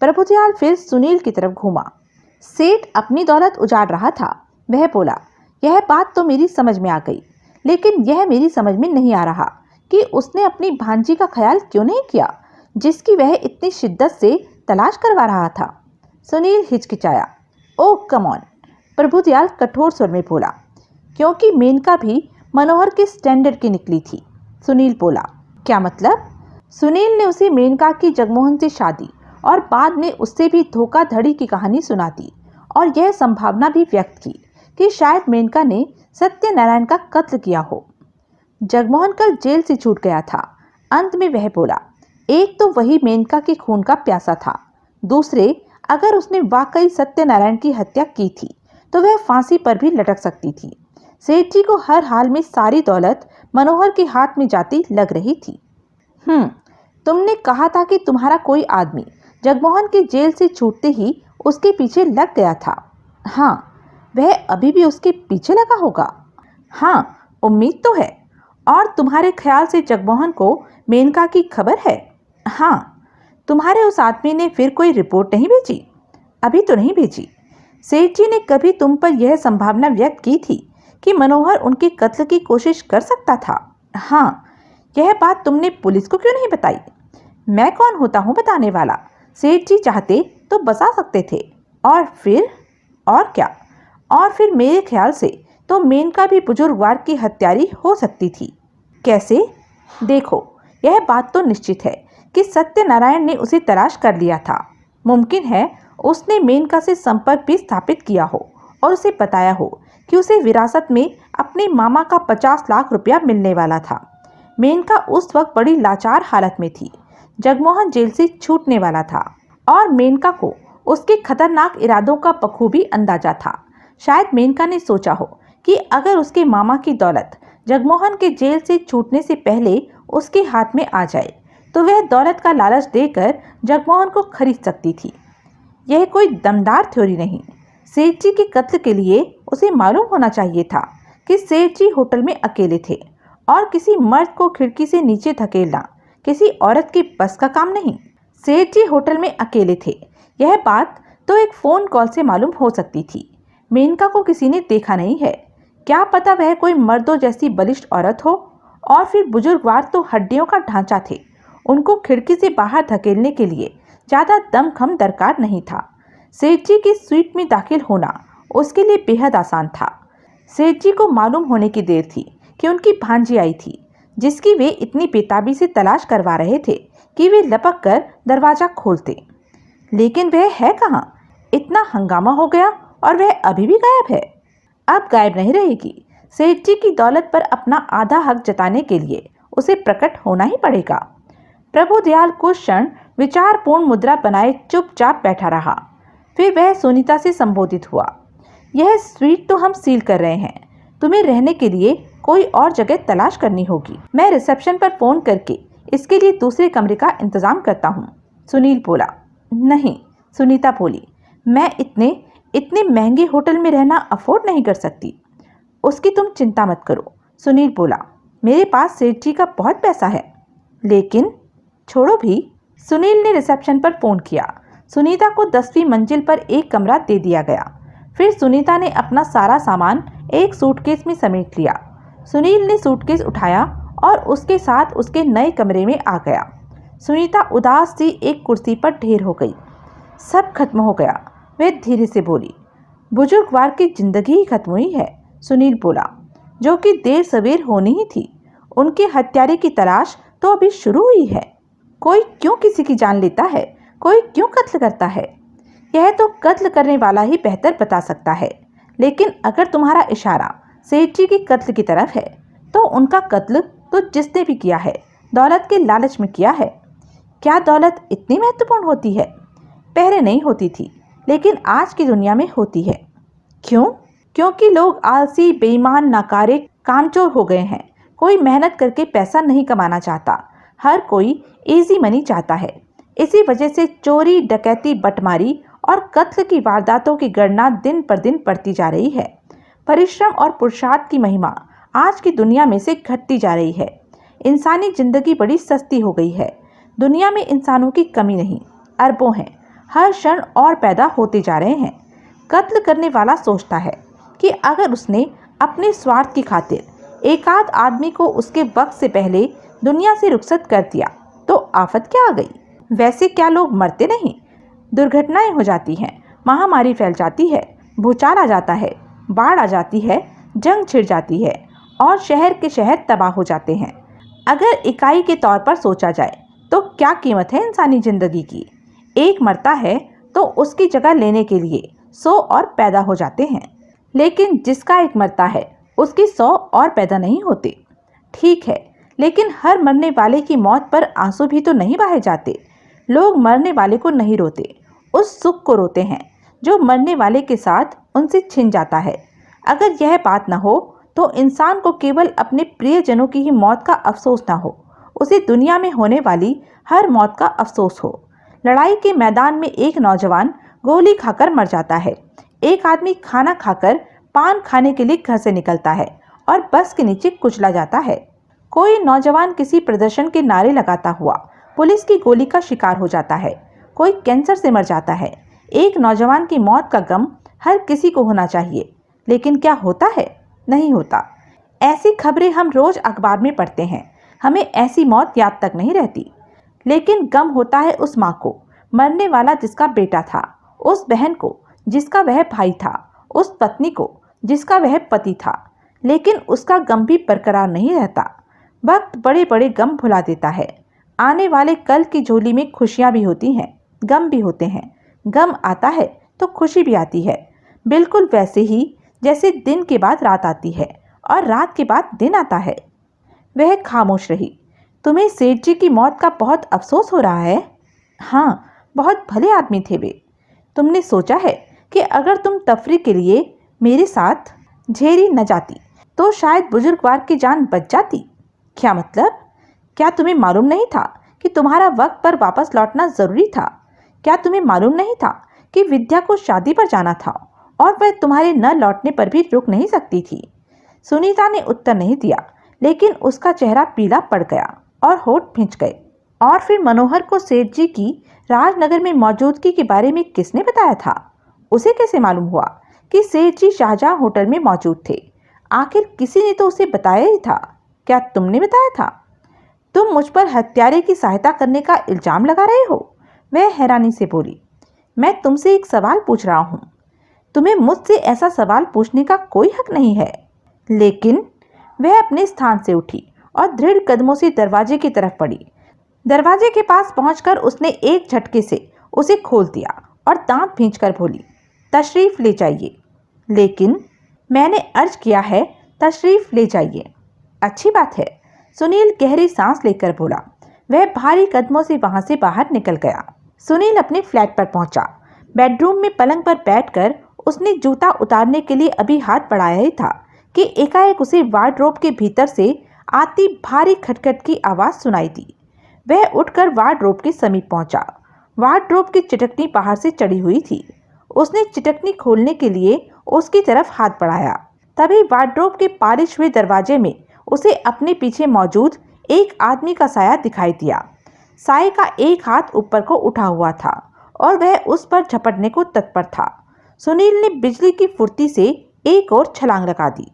प्रभुदयाल फिर सुनील की तरफ घूमा। सेठ अपनी दौलत उजाड़ रहा था। वह बोला, यह बात तो मेरी समझ में आ गई, लेकिन यह मेरी समझ में नहीं आ रहा कि उसने अपनी भांजी का ख्याल क्यों नहीं किया, जिसकी वह इतनी शिद्दत से तलाश करवा रहा था। सुनील हिचकिचाया। ओह कम ऑन, प्रभुदयाल कठोर स्वर में बोला। क्योंकि मेनका भी मनोहर के स्टैंडर्ड की निकली थी। सुनील बोला, क्या मतलब? सुनील ने उसे मेनका की जगमोहन से शादी और बाद में उससे भी धोखाधड़ी की कहानी सुना दी और यह संभावना भी व्यक्त की कि शायद मेनका ने सत्यनारायण का कत्ल किया हो। जगमोहन कल जेल से छूट गया था। अंत में वह बोला, एक तो वही मेनका के खून का प्यासा था, दूसरे अगर उसने वाकई सत्यनारायण की हत्या की थी तो वह फांसी पर भी लटक सकती थी। सेठ जी को हर हाल में सारी दौलत मनोहर के हाथ में जाती लग रही थी। तुमने कहा था कि तुम्हारा कोई आदमी जगमोहन के जेल से छूटते ही उसके पीछे लग गया था। हाँ, वह अभी भी उसके पीछे लगा होगा। हाँ, उम्मीद तो है। और तुम्हारे ख्याल से जगमोहन को मेनका की खबर है? हाँ। तुम्हारे उस आदमी ने फिर कोई रिपोर्ट नहीं भेजी? अभी तो नहीं भेजी। सेठ जी ने कभी तुम पर यह संभावना व्यक्त की थी कि मनोहर उनके कत्ल की कोशिश कर सकता था? हाँ। यह बात तुमने पुलिस को क्यों नहीं बताई? मैं कौन होता हूँ बताने वाला? सेठ जी चाहते तो बता सकते थे। और फिर? और क्या? और फिर मेरे ख्याल से तो मेनका भी बुजुर्गवार की हत्यारी हो सकती थी। कैसे? देखो, यह बात तो निश्चित है कि सत्यनारायण ने उसे तलाश कर लिया था। मुमकिन है उसने मेनका से संपर्क भी स्थापित किया हो और उसे बताया हो कि उसे विरासत में अपने मामा का 50 लाख रुपया मिलने वाला था। मेनका उस वक्त बड़ी लाचार हालत में थी। जगमोहन जेल से छूटने वाला था और मेनका को उसके खतरनाक इरादों का बखूबी अंदाजा था। शायद मेनका ने सोचा हो कि अगर उसके मामा की दौलत जगमोहन के जेल से छूटने से पहले उसके हाथ में आ जाए तो वह दौलत का लालच देकर जगमोहन को खरीद सकती थी। यह कोई दमदार थ्योरी नहीं। सेठ जी के कत्ल के लिए उसे मालूम होना चाहिए था कि सेठ जी होटल में अकेले थे और किसी मर्द को खिड़की से नीचे धकेलना किसी औरत के बस का काम नहीं। सेठ जी होटल में अकेले थे, यह बात तो एक फ़ोन कॉल से मालूम हो सकती थी। मेनका को किसी ने देखा नहीं है। क्या पता वह कोई मर्दों जैसी बलिष्ठ औरत हो। और फिर बुजुर्गवार तो हड्डियों का ढांचा थे, उनको खिड़की से बाहर धकेलने के लिए ज़्यादा दमखम दरकार नहीं था। सेठ जी की स्वीट में दाखिल होना उसके लिए बेहद आसान था। सेठ जी को मालूम होने की देर थी कि उनकी भांजी आई थी, जिसकी वे इतनी बेताबी से तलाश करवा रहे थे कि वे लपक कर दरवाज़ा खोलते। लेकिन वह है कहाँ? इतना हंगामा हो गया और वह अभी भी गायब है। अब गायब नहीं रहेगी। सेठ जी की दौलत पर अपना आधा हक जताने के लिए उसे प्रकट होना ही पड़ेगा। प्रभुदयाल कुछ क्षण विचारपूर्ण मुद्रा बनाए चुपचाप बैठा रहा। फिर वह सुनीता से संबोधित हुआ। यह स्वीट तो हम सील कर रहे हैं, तुम्हें रहने के लिए कोई और जगह तलाश करनी होगी। मैं रिसेप्शन पर फोन करके इसके लिए दूसरे कमरे का इंतजाम करता हूँ। सुनील बोला। नहीं, सुनीता बोली, मैं इतने महंगे होटल में रहना अफोर्ड नहीं कर सकती। उसकी तुम चिंता मत करो, सुनील बोला, मेरे पास सेठ जी का बहुत पैसा है। लेकिन छोड़ो भी। सुनील ने रिसेप्शन पर फोन किया। सुनीता को 10वीं मंजिल पर एक कमरा दे दिया गया। फिर सुनीता ने अपना सारा सामान एक सूटकेस में समेट लिया। सुनील ने सूटकेस उठाया और उसके साथ उसके नए कमरे में आ गया। सुनीता उदास सी एक कुर्सी पर ढेर हो गई। सब खत्म हो गया, वह धीरे से बोली। बुजुर्गवार की जिंदगी ही खत्म हुई है, सुनील बोला, जो कि देर सवेर होनी ही थी। उनके हत्यारे की तलाश तो अभी शुरू हुई है। कोई क्यों किसी की जान लेता है, कोई क्यों कत्ल करता है, यह तो कत्ल करने वाला ही बेहतर बता सकता है। लेकिन अगर तुम्हारा इशारा सेठ जी के कत्ल की तरफ है तो उनका कत्ल तो जिसने भी किया है दौलत के लालच में किया है। क्या दौलत इतनी महत्वपूर्ण होती है? पहले नहीं होती थी, लेकिन आज की दुनिया में होती है। क्यों? क्योंकि लोग आलसी, बेईमान, नाकारे, कामचोर हो गए हैं। कोई मेहनत करके पैसा नहीं कमाना चाहता, हर कोई इजी मनी चाहता है। इसी वजह से चोरी, डकैती, बटमारी और कत्ल की वारदातों की गणना दिन पर दिन बढ़ती जा रही है। परिश्रम और पुरुषार्थ की महिमा आज की दुनिया में से घटती जा रही है। इंसानी जिंदगी बड़ी सस्ती हो गई है। दुनिया में इंसानों की कमी नहीं, अरबों हैं, हर क्षण और पैदा होते जा रहे हैं। कत्ल करने वाला सोचता है कि अगर उसने अपने स्वार्थ की खातिर एकाध आदमी को उसके वक्त से पहले दुनिया से रुखसत कर दिया तो आफत क्या आ गई। वैसे क्या लोग मरते नहीं? दुर्घटनाएं हो जाती हैं, महामारी फैल जाती है, भूचाल आ जाता है, बाढ़ आ जाती है, जंग छिड़ जाती है और शहर के शहर तबाह हो जाते हैं। अगर इकाई के तौर पर सोचा जाए तो क्या कीमत है इंसानी जिंदगी की? एक मरता है तो उसकी जगह लेने के लिए 100 और पैदा हो जाते हैं, लेकिन जिसका एक मरता है उसकी 100 और पैदा नहीं होते। ठीक है, लेकिन हर मरने वाले की मौत पर आंसू भी तो नहीं बहाए जाते। लोग मरने वाले को नहीं रोते, उस सुख को रोते हैं जो मरने वाले के साथ उनसे छिन जाता है। अगर यह बात न हो तो इंसान को केवल अपने प्रियजनों की ही मौत का अफसोस न हो, उसे दुनिया में होने वाली हर मौत का अफसोस हो। लड़ाई के मैदान में एक नौजवान गोली खाकर मर जाता है। एक आदमी खाना खाकर पान खाने के लिए घर से निकलता है और बस के नीचे कुचला जाता है। कोई नौजवान किसी प्रदर्शन के नारे लगाता हुआ पुलिस की गोली का शिकार हो जाता है। कोई कैंसर से मर जाता है। एक नौजवान की मौत का गम हर किसी को होना चाहिए, लेकिन क्या होता है? नहीं होता। ऐसी खबरें हम रोज अखबार में पढ़ते हैं, हमें ऐसी मौत याद तक नहीं रहती। लेकिन गम होता है उस माँ को, मरने वाला जिसका बेटा था, उस बहन को जिसका वह भाई था, उस पत्नी को जिसका वह पति था। लेकिन उसका गम भी बरकरार नहीं रहता। वक्त बड़े बड़े गम भुला देता है। आने वाले कल की झोली में खुशियां भी होती हैं, गम भी होते हैं। गम आता है तो खुशी भी आती है, बिल्कुल वैसे ही जैसे दिन के बाद रात आती है और रात के बाद दिन आता है। वह खामोश रही। तुम्हें सेठ जी की मौत का बहुत अफसोस हो रहा है? हाँ, बहुत भले आदमी थे वे। तुमने सोचा है कि अगर तुम तफरी के लिए मेरे साथ झेरी न जाती तो शायद बुजुर्गवार की जान बच जाती? क्या मतलब? क्या तुम्हें मालूम नहीं था कि तुम्हारा वक्त पर वापस लौटना जरूरी था? क्या तुम्हें मालूम नहीं था कि विद्या को शादी पर जाना था और वह तुम्हारे न लौटने पर भी रुक नहीं सकती थी? सुनीता ने उत्तर नहीं दिया, लेकिन उसका चेहरा पीला पड़ गया और होठ भींच गए। और फिर मनोहर को सेठ जी की राजनगर में मौजूदगी के बारे में किसने बताया था? उसे कैसे मालूम हुआ कि सेठ जी शाहजहां होटल में मौजूद थे? आखिर किसी ने तो उसे बताया ही था। क्या तुमने बताया था? तुम मुझ पर हत्यारे की सहायता करने का इल्जाम लगा रहे हो? वह हैरानी से बोली। मैं तुमसे एक सवाल पूछ रहा हूँ। तुम्हें मुझसे ऐसा सवाल पूछने का कोई हक नहीं है। लेकिन वह अपने स्थान से उठी और दृढ़ कदमों से दरवाजे की तरफ बढ़ी। दरवाजे के पास पहुंचकर उसने एक झटके से उसे खोल दिया और दांत भींचकर बोली, तशरीफ ले जाइए। लेकिन मैंने अर्ज किया है, तशरीफ ले जाइए। अच्छी बात है, सुनील गहरी सांस लेकर बोला। वह भारी कदमों से वहां से बाहर निकल गया। सुनील अपने फ्लैट पर पहुंचा। बेडरूम में पलंग पर बैठकर उसने जूता उतारने के लिए अभी हाथ बढ़ाया ही था कि एकाएक उसे वार्डरोब के भीतर से आती भारी खटखट की आवाज सुनाई दी। वह उठकर वार्डरोब के समीप पहुंचा। वार्डरोब की चिटकनी बाहर से चढ़ी हुई थी। उसने चिटकनी खोलने के लिए उसकी तरफ हाथ बढ़ाया। तभी वार्डरोब के पॉलिश हुए दरवाजे में उसे अपने पीछे मौजूद एक आदमी का साया दिखाई दिया। साये का एक हाथ ऊपर को उठा हुआ था और वह उस पर झपटने को तत्पर था। सुनील ने बिजली की फुर्ती से एक और छलांग लगा दी।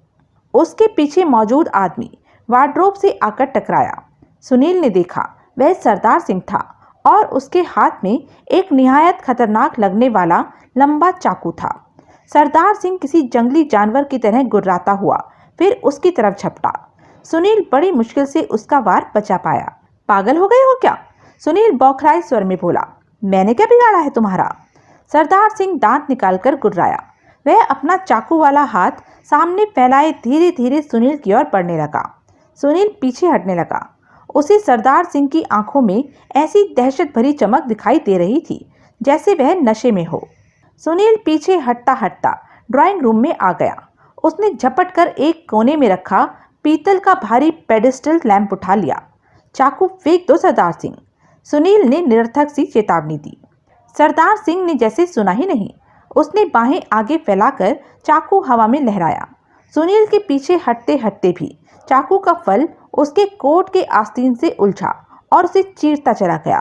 उसके पीछे मौजूद आदमी वार्डरोब से आकर टकराया। सुनील ने देखा वह सरदार सिंह था और उसके हाथ में एक निहायत खतरनाक लगने वाला लंबा चाकू था। सरदार सिंह किसी जंगली जानवर की तरह गुर्राता हुआ फिर उसकी तरफ झपटा। सुनील बड़ी मुश्किल से उसका वार बचा पाया। पागल हो गए हो क्या? सुनील बौखलाए स्वर में बोला। मैंने क्या बिगाड़ा है तुम्हारा? सरदार सिंह दांत निकालकर गुर्राया। वह अपना चाकू वाला हाथ सामने फैलाए धीरे धीरे सुनील की ओर बढ़ने लगा। सुनील पीछे हटने लगा। उसे सरदार सिंह की आंखों में ऐसी दहशत भरी चमक दिखाई दे रही थी जैसे वह नशे में हो। सुनील पीछे हटता हटता ड्राइंग रूम में आ गया। उसने झपट कर एक कोने में रखा पीतल का भारी पेडिस्टल लैंप उठा लिया। चाकू फेंक दो सरदार सिंह, सुनील ने निरर्थक सी चेतावनी दी। सरदार सिंह ने जैसे सुना ही नहीं। उसने बाहें आगे फैलाकर चाकू हवा में लहराया। सुनील के पीछे हटते हटते भी चाकू का फल उसके कोट के आस्तीन से उलझा और उसे चीरता चला गया।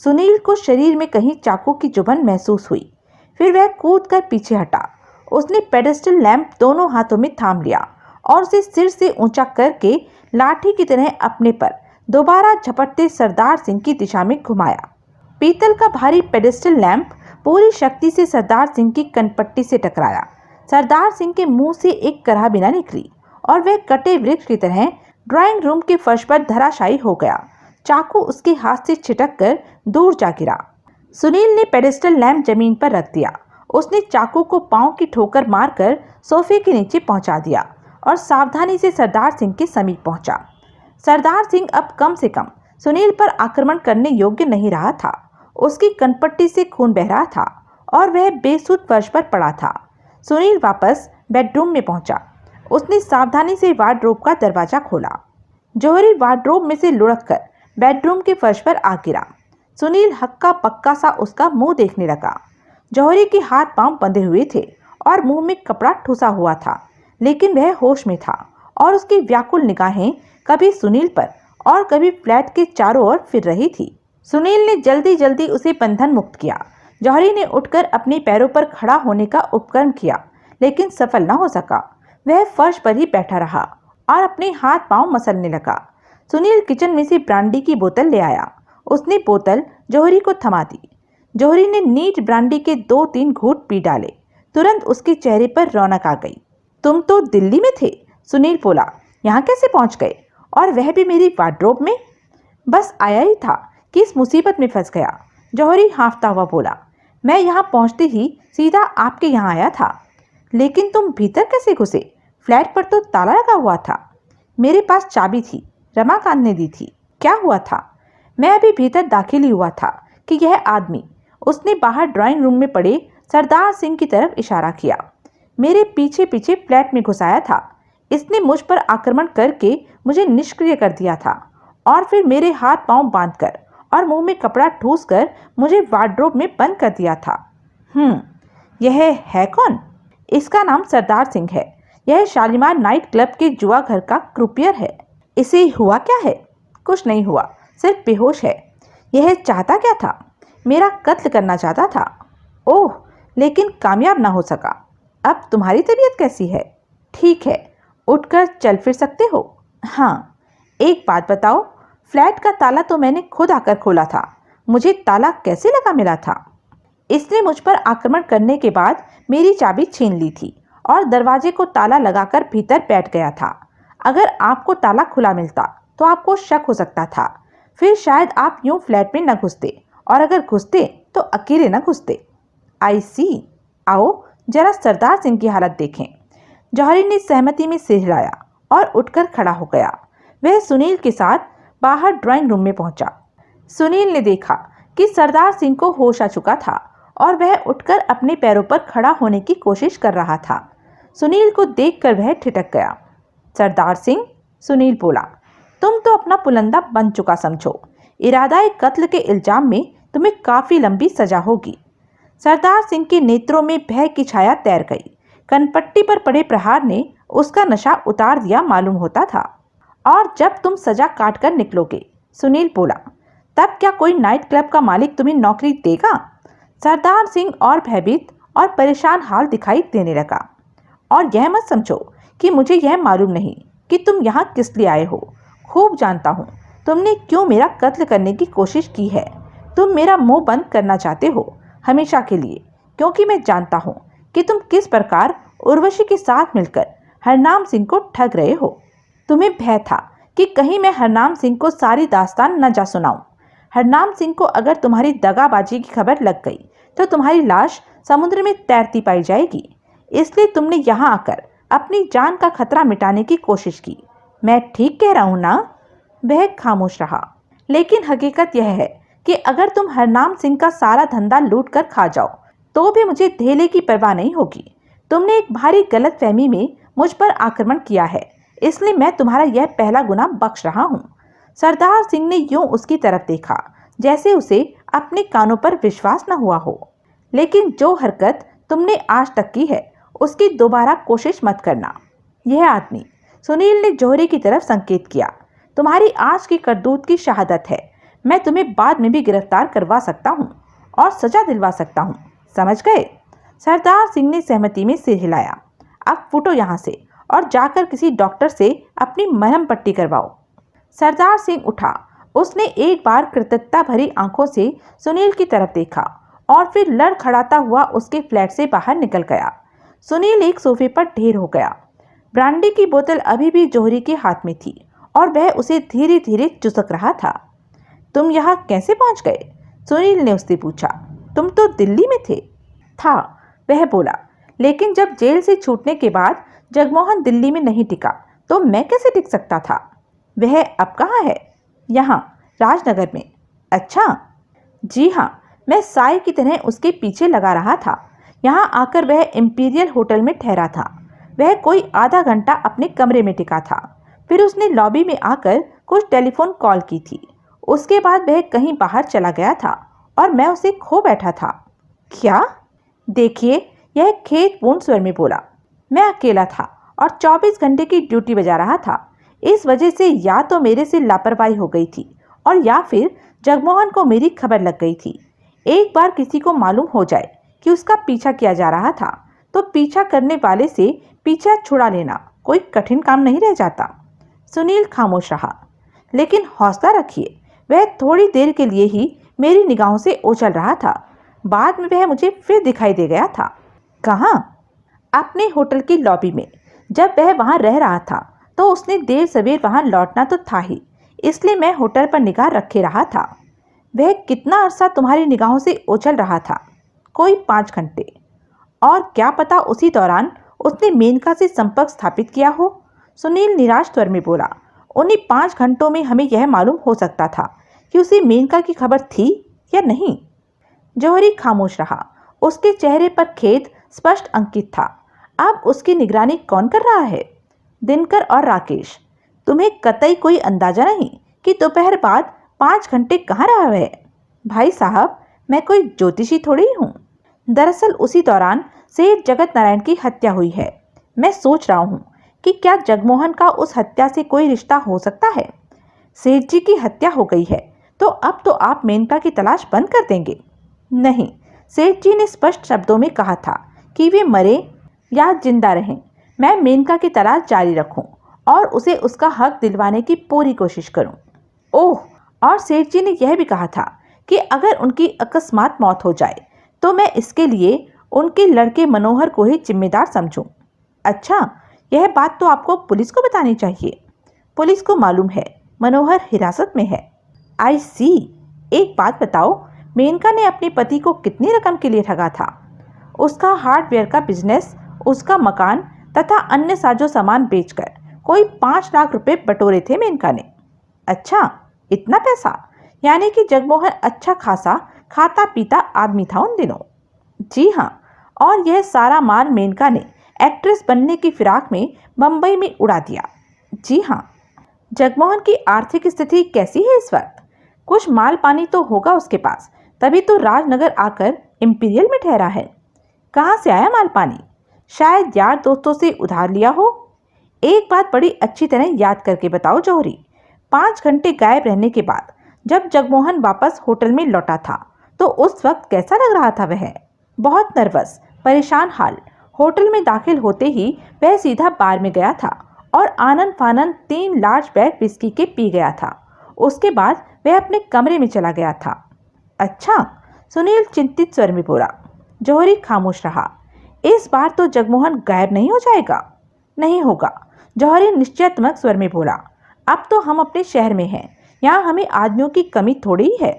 सुनील को शरीर में कहीं चाकू की चुभन महसूस हुई। फिर वह कूदकर पीछे हटा। उसने पेडिस्टल लैंप दोनों हाथों में थाम लिया और उसे सिर से ऊंचा करके लाठी की तरह अपने पर दोबारा झपटते सरदार सिंह की दिशा में घुमाया। पीतल का भारी पेडिस्टल लैंप पूरी शक्ति से सरदार सिंह की कनपट्टी से टकराया। सरदार सिंह के मुंह से एक कराबिना निकली और वह कटे वृक्ष की तरह ड्राइंग रूम के फर्श पर धराशायी हो गया। चाकू उसके हाथ से छिटक कर दूर जा गिरा। सुनील ने पेडेस्टल लैंप जमीन पर रख दिया। उसने चाकू को पांव की ठोकर मारकर सोफे के नीचे पहुंचा दिया और सावधानी से सरदार सिंह के समीप पहुंचा। सरदार सिंह अब कम से कम सुनील पर आक्रमण करने योग्य नहीं रहा था। उसकी कनपट्टी से खून बह रहा था और वह बेसुध फर्श पर पड़ा था। सुनील वापस बेडरूम में पहुंचा। उसने सावधानी से वार्डरोब का दरवाजा खोला। जौहरी वार्डरोब में से लुढ़ककर बेडरूम के फर्श पर आ गिरा। सुनील हक्का पक्का सा उसका मुंह देखने लगा। जौहरी के हाथ पांव बंधे हुए थे और मुंह में कपड़ा ठुसा हुआ था, लेकिन वह होश में था और उसकी व्याकुल निगाहें कभी सुनील पर और कभी फ्लैट के चारों ओर फिर रही थी। सुनील ने जल्दी जल्दी उसे बंधन मुक्त किया। जौहरी ने उठकर अपने पैरों पर खड़ा होने का उपक्रम किया, लेकिन सफल न हो सका। वह फर्श पर ही बैठा रहा और अपने हाथ पांव मसलने लगा। सुनील किचन में से ब्रांडी की बोतल ले आया। उसने बोतल जौहरी को थमा दी। जौहरी ने नीट ब्रांडी के 2-3 घूंट पी डाले। तुरंत उसके चेहरे पर रौनक आ गई। तुम तो दिल्ली में थे, सुनील बोला। यहाँ कैसे पहुँच गए, और वह भी मेरी वार्डरोब में? बस आया ही था कि इस मुसीबत में फंस गया, जौहरी हाँफता हुआ बोला। मैं यहाँ पहुँचते ही सीधा आपके यहाँ आया था। लेकिन तुम भीतर कैसे घुसे? फ्लैट पर तो ताला लगा हुआ था। मेरे पास चाबी थी, रमाकांत ने दी थी। क्या हुआ था? मैं अभी भीतर दाखिल ही हुआ था कि यह आदमी, उसने बाहर ड्राइंग रूम में पड़े सरदार सिंह की तरफ इशारा किया, मेरे पीछे पीछे फ्लैट में घुसाया था। इसने मुझ पर आक्रमण करके मुझे निष्क्रिय कर दिया था और फिर मेरे हाथ पांव बांधकर और मुंह में कपड़ा ठूसकर मुझे वार्डरोब में बंद कर दिया था। यह है कौन? इसका नाम सरदार सिंह है। यह शालीमार नाइट क्लब के जुआ घर का क्रूपियर है। इसे हुआ क्या है? कुछ नहीं हुआ, सिर्फ बेहोश है। यह चाहता क्या था? मेरा कत्ल करना चाहता था। ओह, लेकिन कामयाब ना हो सका। अब तुम्हारी तबीयत कैसी है? ठीक है, उठकर चल फिर सकते हो? हाँ। एक बात बताओ, फ्लैट का ताला तो मैंने खुद आकर खोला था। मुझे ताला कैसे लगा मिला था? इसने मुझ पर आक्रमण करने के बाद मेरी चाबी छीन ली थी और दरवाजे को ताला लगाकर भीतर बैठ गया था। अगर आपको ताला खुला मिलता तो आपको शक हो सकता था। फिर शायद आप यूं फ्लैट में न घुसते, और अगर घुसते तो अकेले न घुसते। आई सी। आओ जरा सरदार सिंह की हालत देखें। जौहरी ने सहमति में सिर हिलाया और उठकर खड़ा हो गया। वह सुनील के साथ बाहर ड्राइंग रूम में पहुंचा। सुनील ने देखा कि सरदार सिंह को होश आ चुका था और वह उठकर अपने पैरों पर खड़ा होने की कोशिश कर रहा था। सुनील को देखकर वह ठिठक गया। सरदार सिंह, सुनील बोला, तुम तो अपना पुलंदा बन चुका समझो। इरादा कत्ल के इल्जाम में तुम्हें काफी लंबी सजा होगी। सरदार सिंह के नेत्रों में भय की छाया तैर गई। कनपट्टी पर पड़े प्रहार ने उसका नशा उतार दिया मालूम होता था। और जब तुम सजा काट कर निकलोगे, सुनील बोला, तब क्या कोई नाइट क्लब का मालिक तुम्हें नौकरी देगा? सरदार सिंह और भयभीत और परेशान हाल दिखाई देने लगा। और यह मत समझो कि मुझे यह मालूम नहीं कि तुम यहाँ किस लिए आए हो। खूब जानता हूँ तुमने क्यों मेरा कत्ल करने की कोशिश की है। तुम मेरा मुंह बंद करना चाहते हो हमेशा के लिए, क्योंकि मैं जानता हूँ कि तुम किस प्रकार उर्वशी के साथ मिलकर हरनाम सिंह को ठग रहे हो। तुम्हें भय था कि कहीं मैं हरनाम सिंह को सारी दास्तान न जा सुनाऊं। हरनाम सिंह को अगर तुम्हारी दगाबाजी की खबर लग गई तो तुम्हारी लाश समुद्र में तैरती पाई जाएगी। इसलिए तुमने यहाँ आकर अपनी जान का खतरा मिटाने की कोशिश की। मैं ठीक कह रहा हूँ ना? वह खामोश रहा। लेकिन हकीकत यह है कि अगर तुम हरनाम सिंह का सारा धंधा लूट कर खा जाओ तो भी मुझे धेले की परवाह नहीं होगी। तुमने एक भारी गलतफहमी में मुझ पर आक्रमण किया है, इसलिए मैं तुम्हारा यह पहला गुनाह बख्श रहा हूँ। सरदार सिंह ने यूं उसकी तरफ देखा जैसे उसे अपने कानों पर विश्वास न हुआ हो। लेकिन जो हरकत तुमने आज तक की है उसकी दोबारा कोशिश मत करना। यह आदमी, सुनील ने जौहरी की तरफ संकेत किया, तुम्हारी आज की करतूत की शहादत है। मैं तुम्हें बाद में भी गिरफ्तार करवा सकता हूँ और सजा दिलवा सकता हूँ, समझ गए? सरदार सिंह ने सहमति में सिर हिलाया। अब फुटो यहाँ से और जाकर किसी डॉक्टर से अपनी मरहम पट्टी करवाओ। सरदार सिंह उठा। उसने एक बार कृतज्ञता भरी आंखों से सुनील की तरफ देखा और फिर लड़खड़ाता हुआ उसके फ्लैट से बाहर निकल गया। सुनील एक सोफे पर ढेर हो गया। ब्रांडी की बोतल अभी भी जौहरी के हाथ में थी और वह उसे धीरे धीरे चुसक रहा था। तुम यहाँ कैसे पहुँच गए? सुनील ने उससे पूछा। तुम तो दिल्ली में थे। था, वह बोला, लेकिन जब जेल से छूटने के बाद जगमोहन दिल्ली में नहीं टिका तो मैं कैसे टिक सकता था? वह अब कहाँ है? यहाँ, राजनगर में। अच्छा। जी हाँ, मैं साई की तरह उसके पीछे लगा रहा था। यहाँ आकर वह इंपीरियल होटल में ठहरा था। वह कोई आधा घंटा अपने कमरे में टिका था। फिर उसने लॉबी में आकर कुछ टेलीफोन कॉल की थी। उसके बाद वह कहीं बाहर चला गया था और मैं उसे खो बैठा था। क्या? देखिए, यह खेदपूर्ण स्वर में बोला। मैं अकेला था और 24 घंटे की ड्यूटी बजा रहा था। इस वजह से या तो मेरे से लापरवाही हो गई थी और या फिर जगमोहन को मेरी खबर लग गई थी। एक बार किसी को मालूम हो जाए कि उसका पीछा किया जा रहा था तो पीछा करने वाले से पीछा छुड़ा लेना कोई कठिन काम नहीं रह जाता। सुनील खामोश रहा। लेकिन हौसला रखिए, वह थोड़ी देर के लिए ही मेरी निगाहों से ओझल रहा था। बाद में वह मुझे फिर दिखाई दे गया था। कहाँ? अपने होटल की लॉबी में। जब वह वहाँ रह रहा था तो उसने देर सवेर वहाँ लौटना तो था ही, इसलिए मैं होटल पर निगाह रखे रहा था। वह कितना अरसा तुम्हारी निगाहों से ओझल रहा था? कोई 5 घंटे। और क्या पता उसी दौरान उसने मेनका से संपर्क स्थापित किया हो। सुनील निराश स्वर में बोला। उन्हीं 5 घंटों में हमें यह मालूम हो सकता था कि उसे मेनका की खबर थी या नहीं। जौहरी खामोश रहा। उसके चेहरे पर खेद स्पष्ट अंकित था। अब उसकी निगरानी कौन कर रहा है? दिनकर और राकेश। तुम्हें कतई कोई अंदाजा नहीं कि दोपहर बाद 5 घंटे कहाँ रहा वह? भाई साहब, मैं कोई ज्योतिषी थोड़ी हूँ। दरअसल उसी दौरान सेठ जगत नारायण की हत्या हुई है। मैं सोच रहा हूँ कि क्या जगमोहन का उस हत्या से कोई रिश्ता हो सकता है। सेठ जी की हत्या हो गई है तो अब तो आप मेनका की तलाश बंद कर देंगे। नहीं, सेठ जी ने स्पष्ट शब्दों में कहा था कि वे मरे या जिंदा रहें, मैं मेनका की तलाश जारी रखूं और उसे उसका हक दिलवाने की पूरी कोशिश करूं। ओह, और सेठ जी ने यह भी कहा था कि अगर उनकी अकस्मात मौत हो जाए तो मैं इसके लिए उनके लड़के मनोहर को ही जिम्मेदार समझूं। अच्छा, यह बात तो आपको पुलिस को बतानी चाहिए। पुलिस को मालूम है मनोहर हिरासत में है। आई सी। एक बात बताओ, मेनका ने अपने पति को कितनी रकम के लिए ठगा था? उसका हार्डवेयर का बिजनेस, उसका मकान तथा अन्य साजो सामान बेचकर कोई 5 लाख रुपए बटोरे थे मेनका ने। अच्छा, इतना पैसा? यानी कि जगमोहन अच्छा खासा खाता पीता आदमी था उन दिनों। जी हाँ, और यह सारा माल मेनका ने एक्ट्रेस बनने की फिराक में बम्बई में उड़ा दिया। जी हाँ। जगमोहन की आर्थिक स्थिति कैसी है इस वक्त? कुछ माल पानी तो होगा उसके पास, तभी तो राजनगर आकर इंपीरियल में ठहरा है। कहाँ से आया माल पानी? शायद यार दोस्तों से उधार लिया हो। एक बात बड़ी अच्छी तरह याद करके बताओ जौहरी, 5 घंटे गायब रहने के बाद जब जगमोहन वापस होटल में लौटा था तो उस वक्त कैसा लग रहा था वह? बहुत नर्वस, परेशान हाल। होटल में दाखिल होते ही वह सीधा बार में गया था और आनन फानन 3 लार्ज बैग विस्की के पी गया था। उसके बाद वह अपने कमरे में चला गया था। अच्छा, सुनील चिंतित स्वर में बोला। जौहरी खामोश रहा। इस बार तो जगमोहन गायब नहीं हो जाएगा? नहीं होगा, जौहरी निश्चयात्मक स्वर में बोला। अब तो हम अपने शहर में हैं, यहाँ हमें आदमियों की कमी थोड़ी ही है।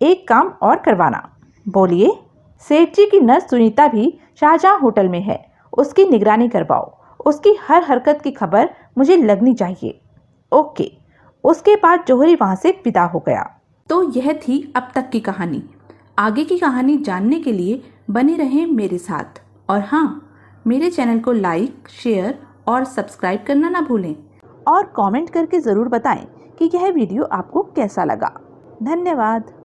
एक काम और करवाना। बोलिए। सेठ जी की नर्स सुनीता भी शाहजहां होटल में है, उसकी निगरानी करवाओ। उसकी हर हरकत की खबर मुझे लगनी चाहिए। ओके। उसके बाद जौहरी वहां से विदा हो गया। तो यह थी अब तक की कहानी। आगे की कहानी जानने के लिए बने रहें मेरे साथ। और हाँ, मेरे चैनल को लाइक, शेयर और सब्सक्राइब करना ना भूलें। और कमेंट करके ज़रूर बताएं कि यह वीडियो आपको कैसा लगा। धन्यवाद।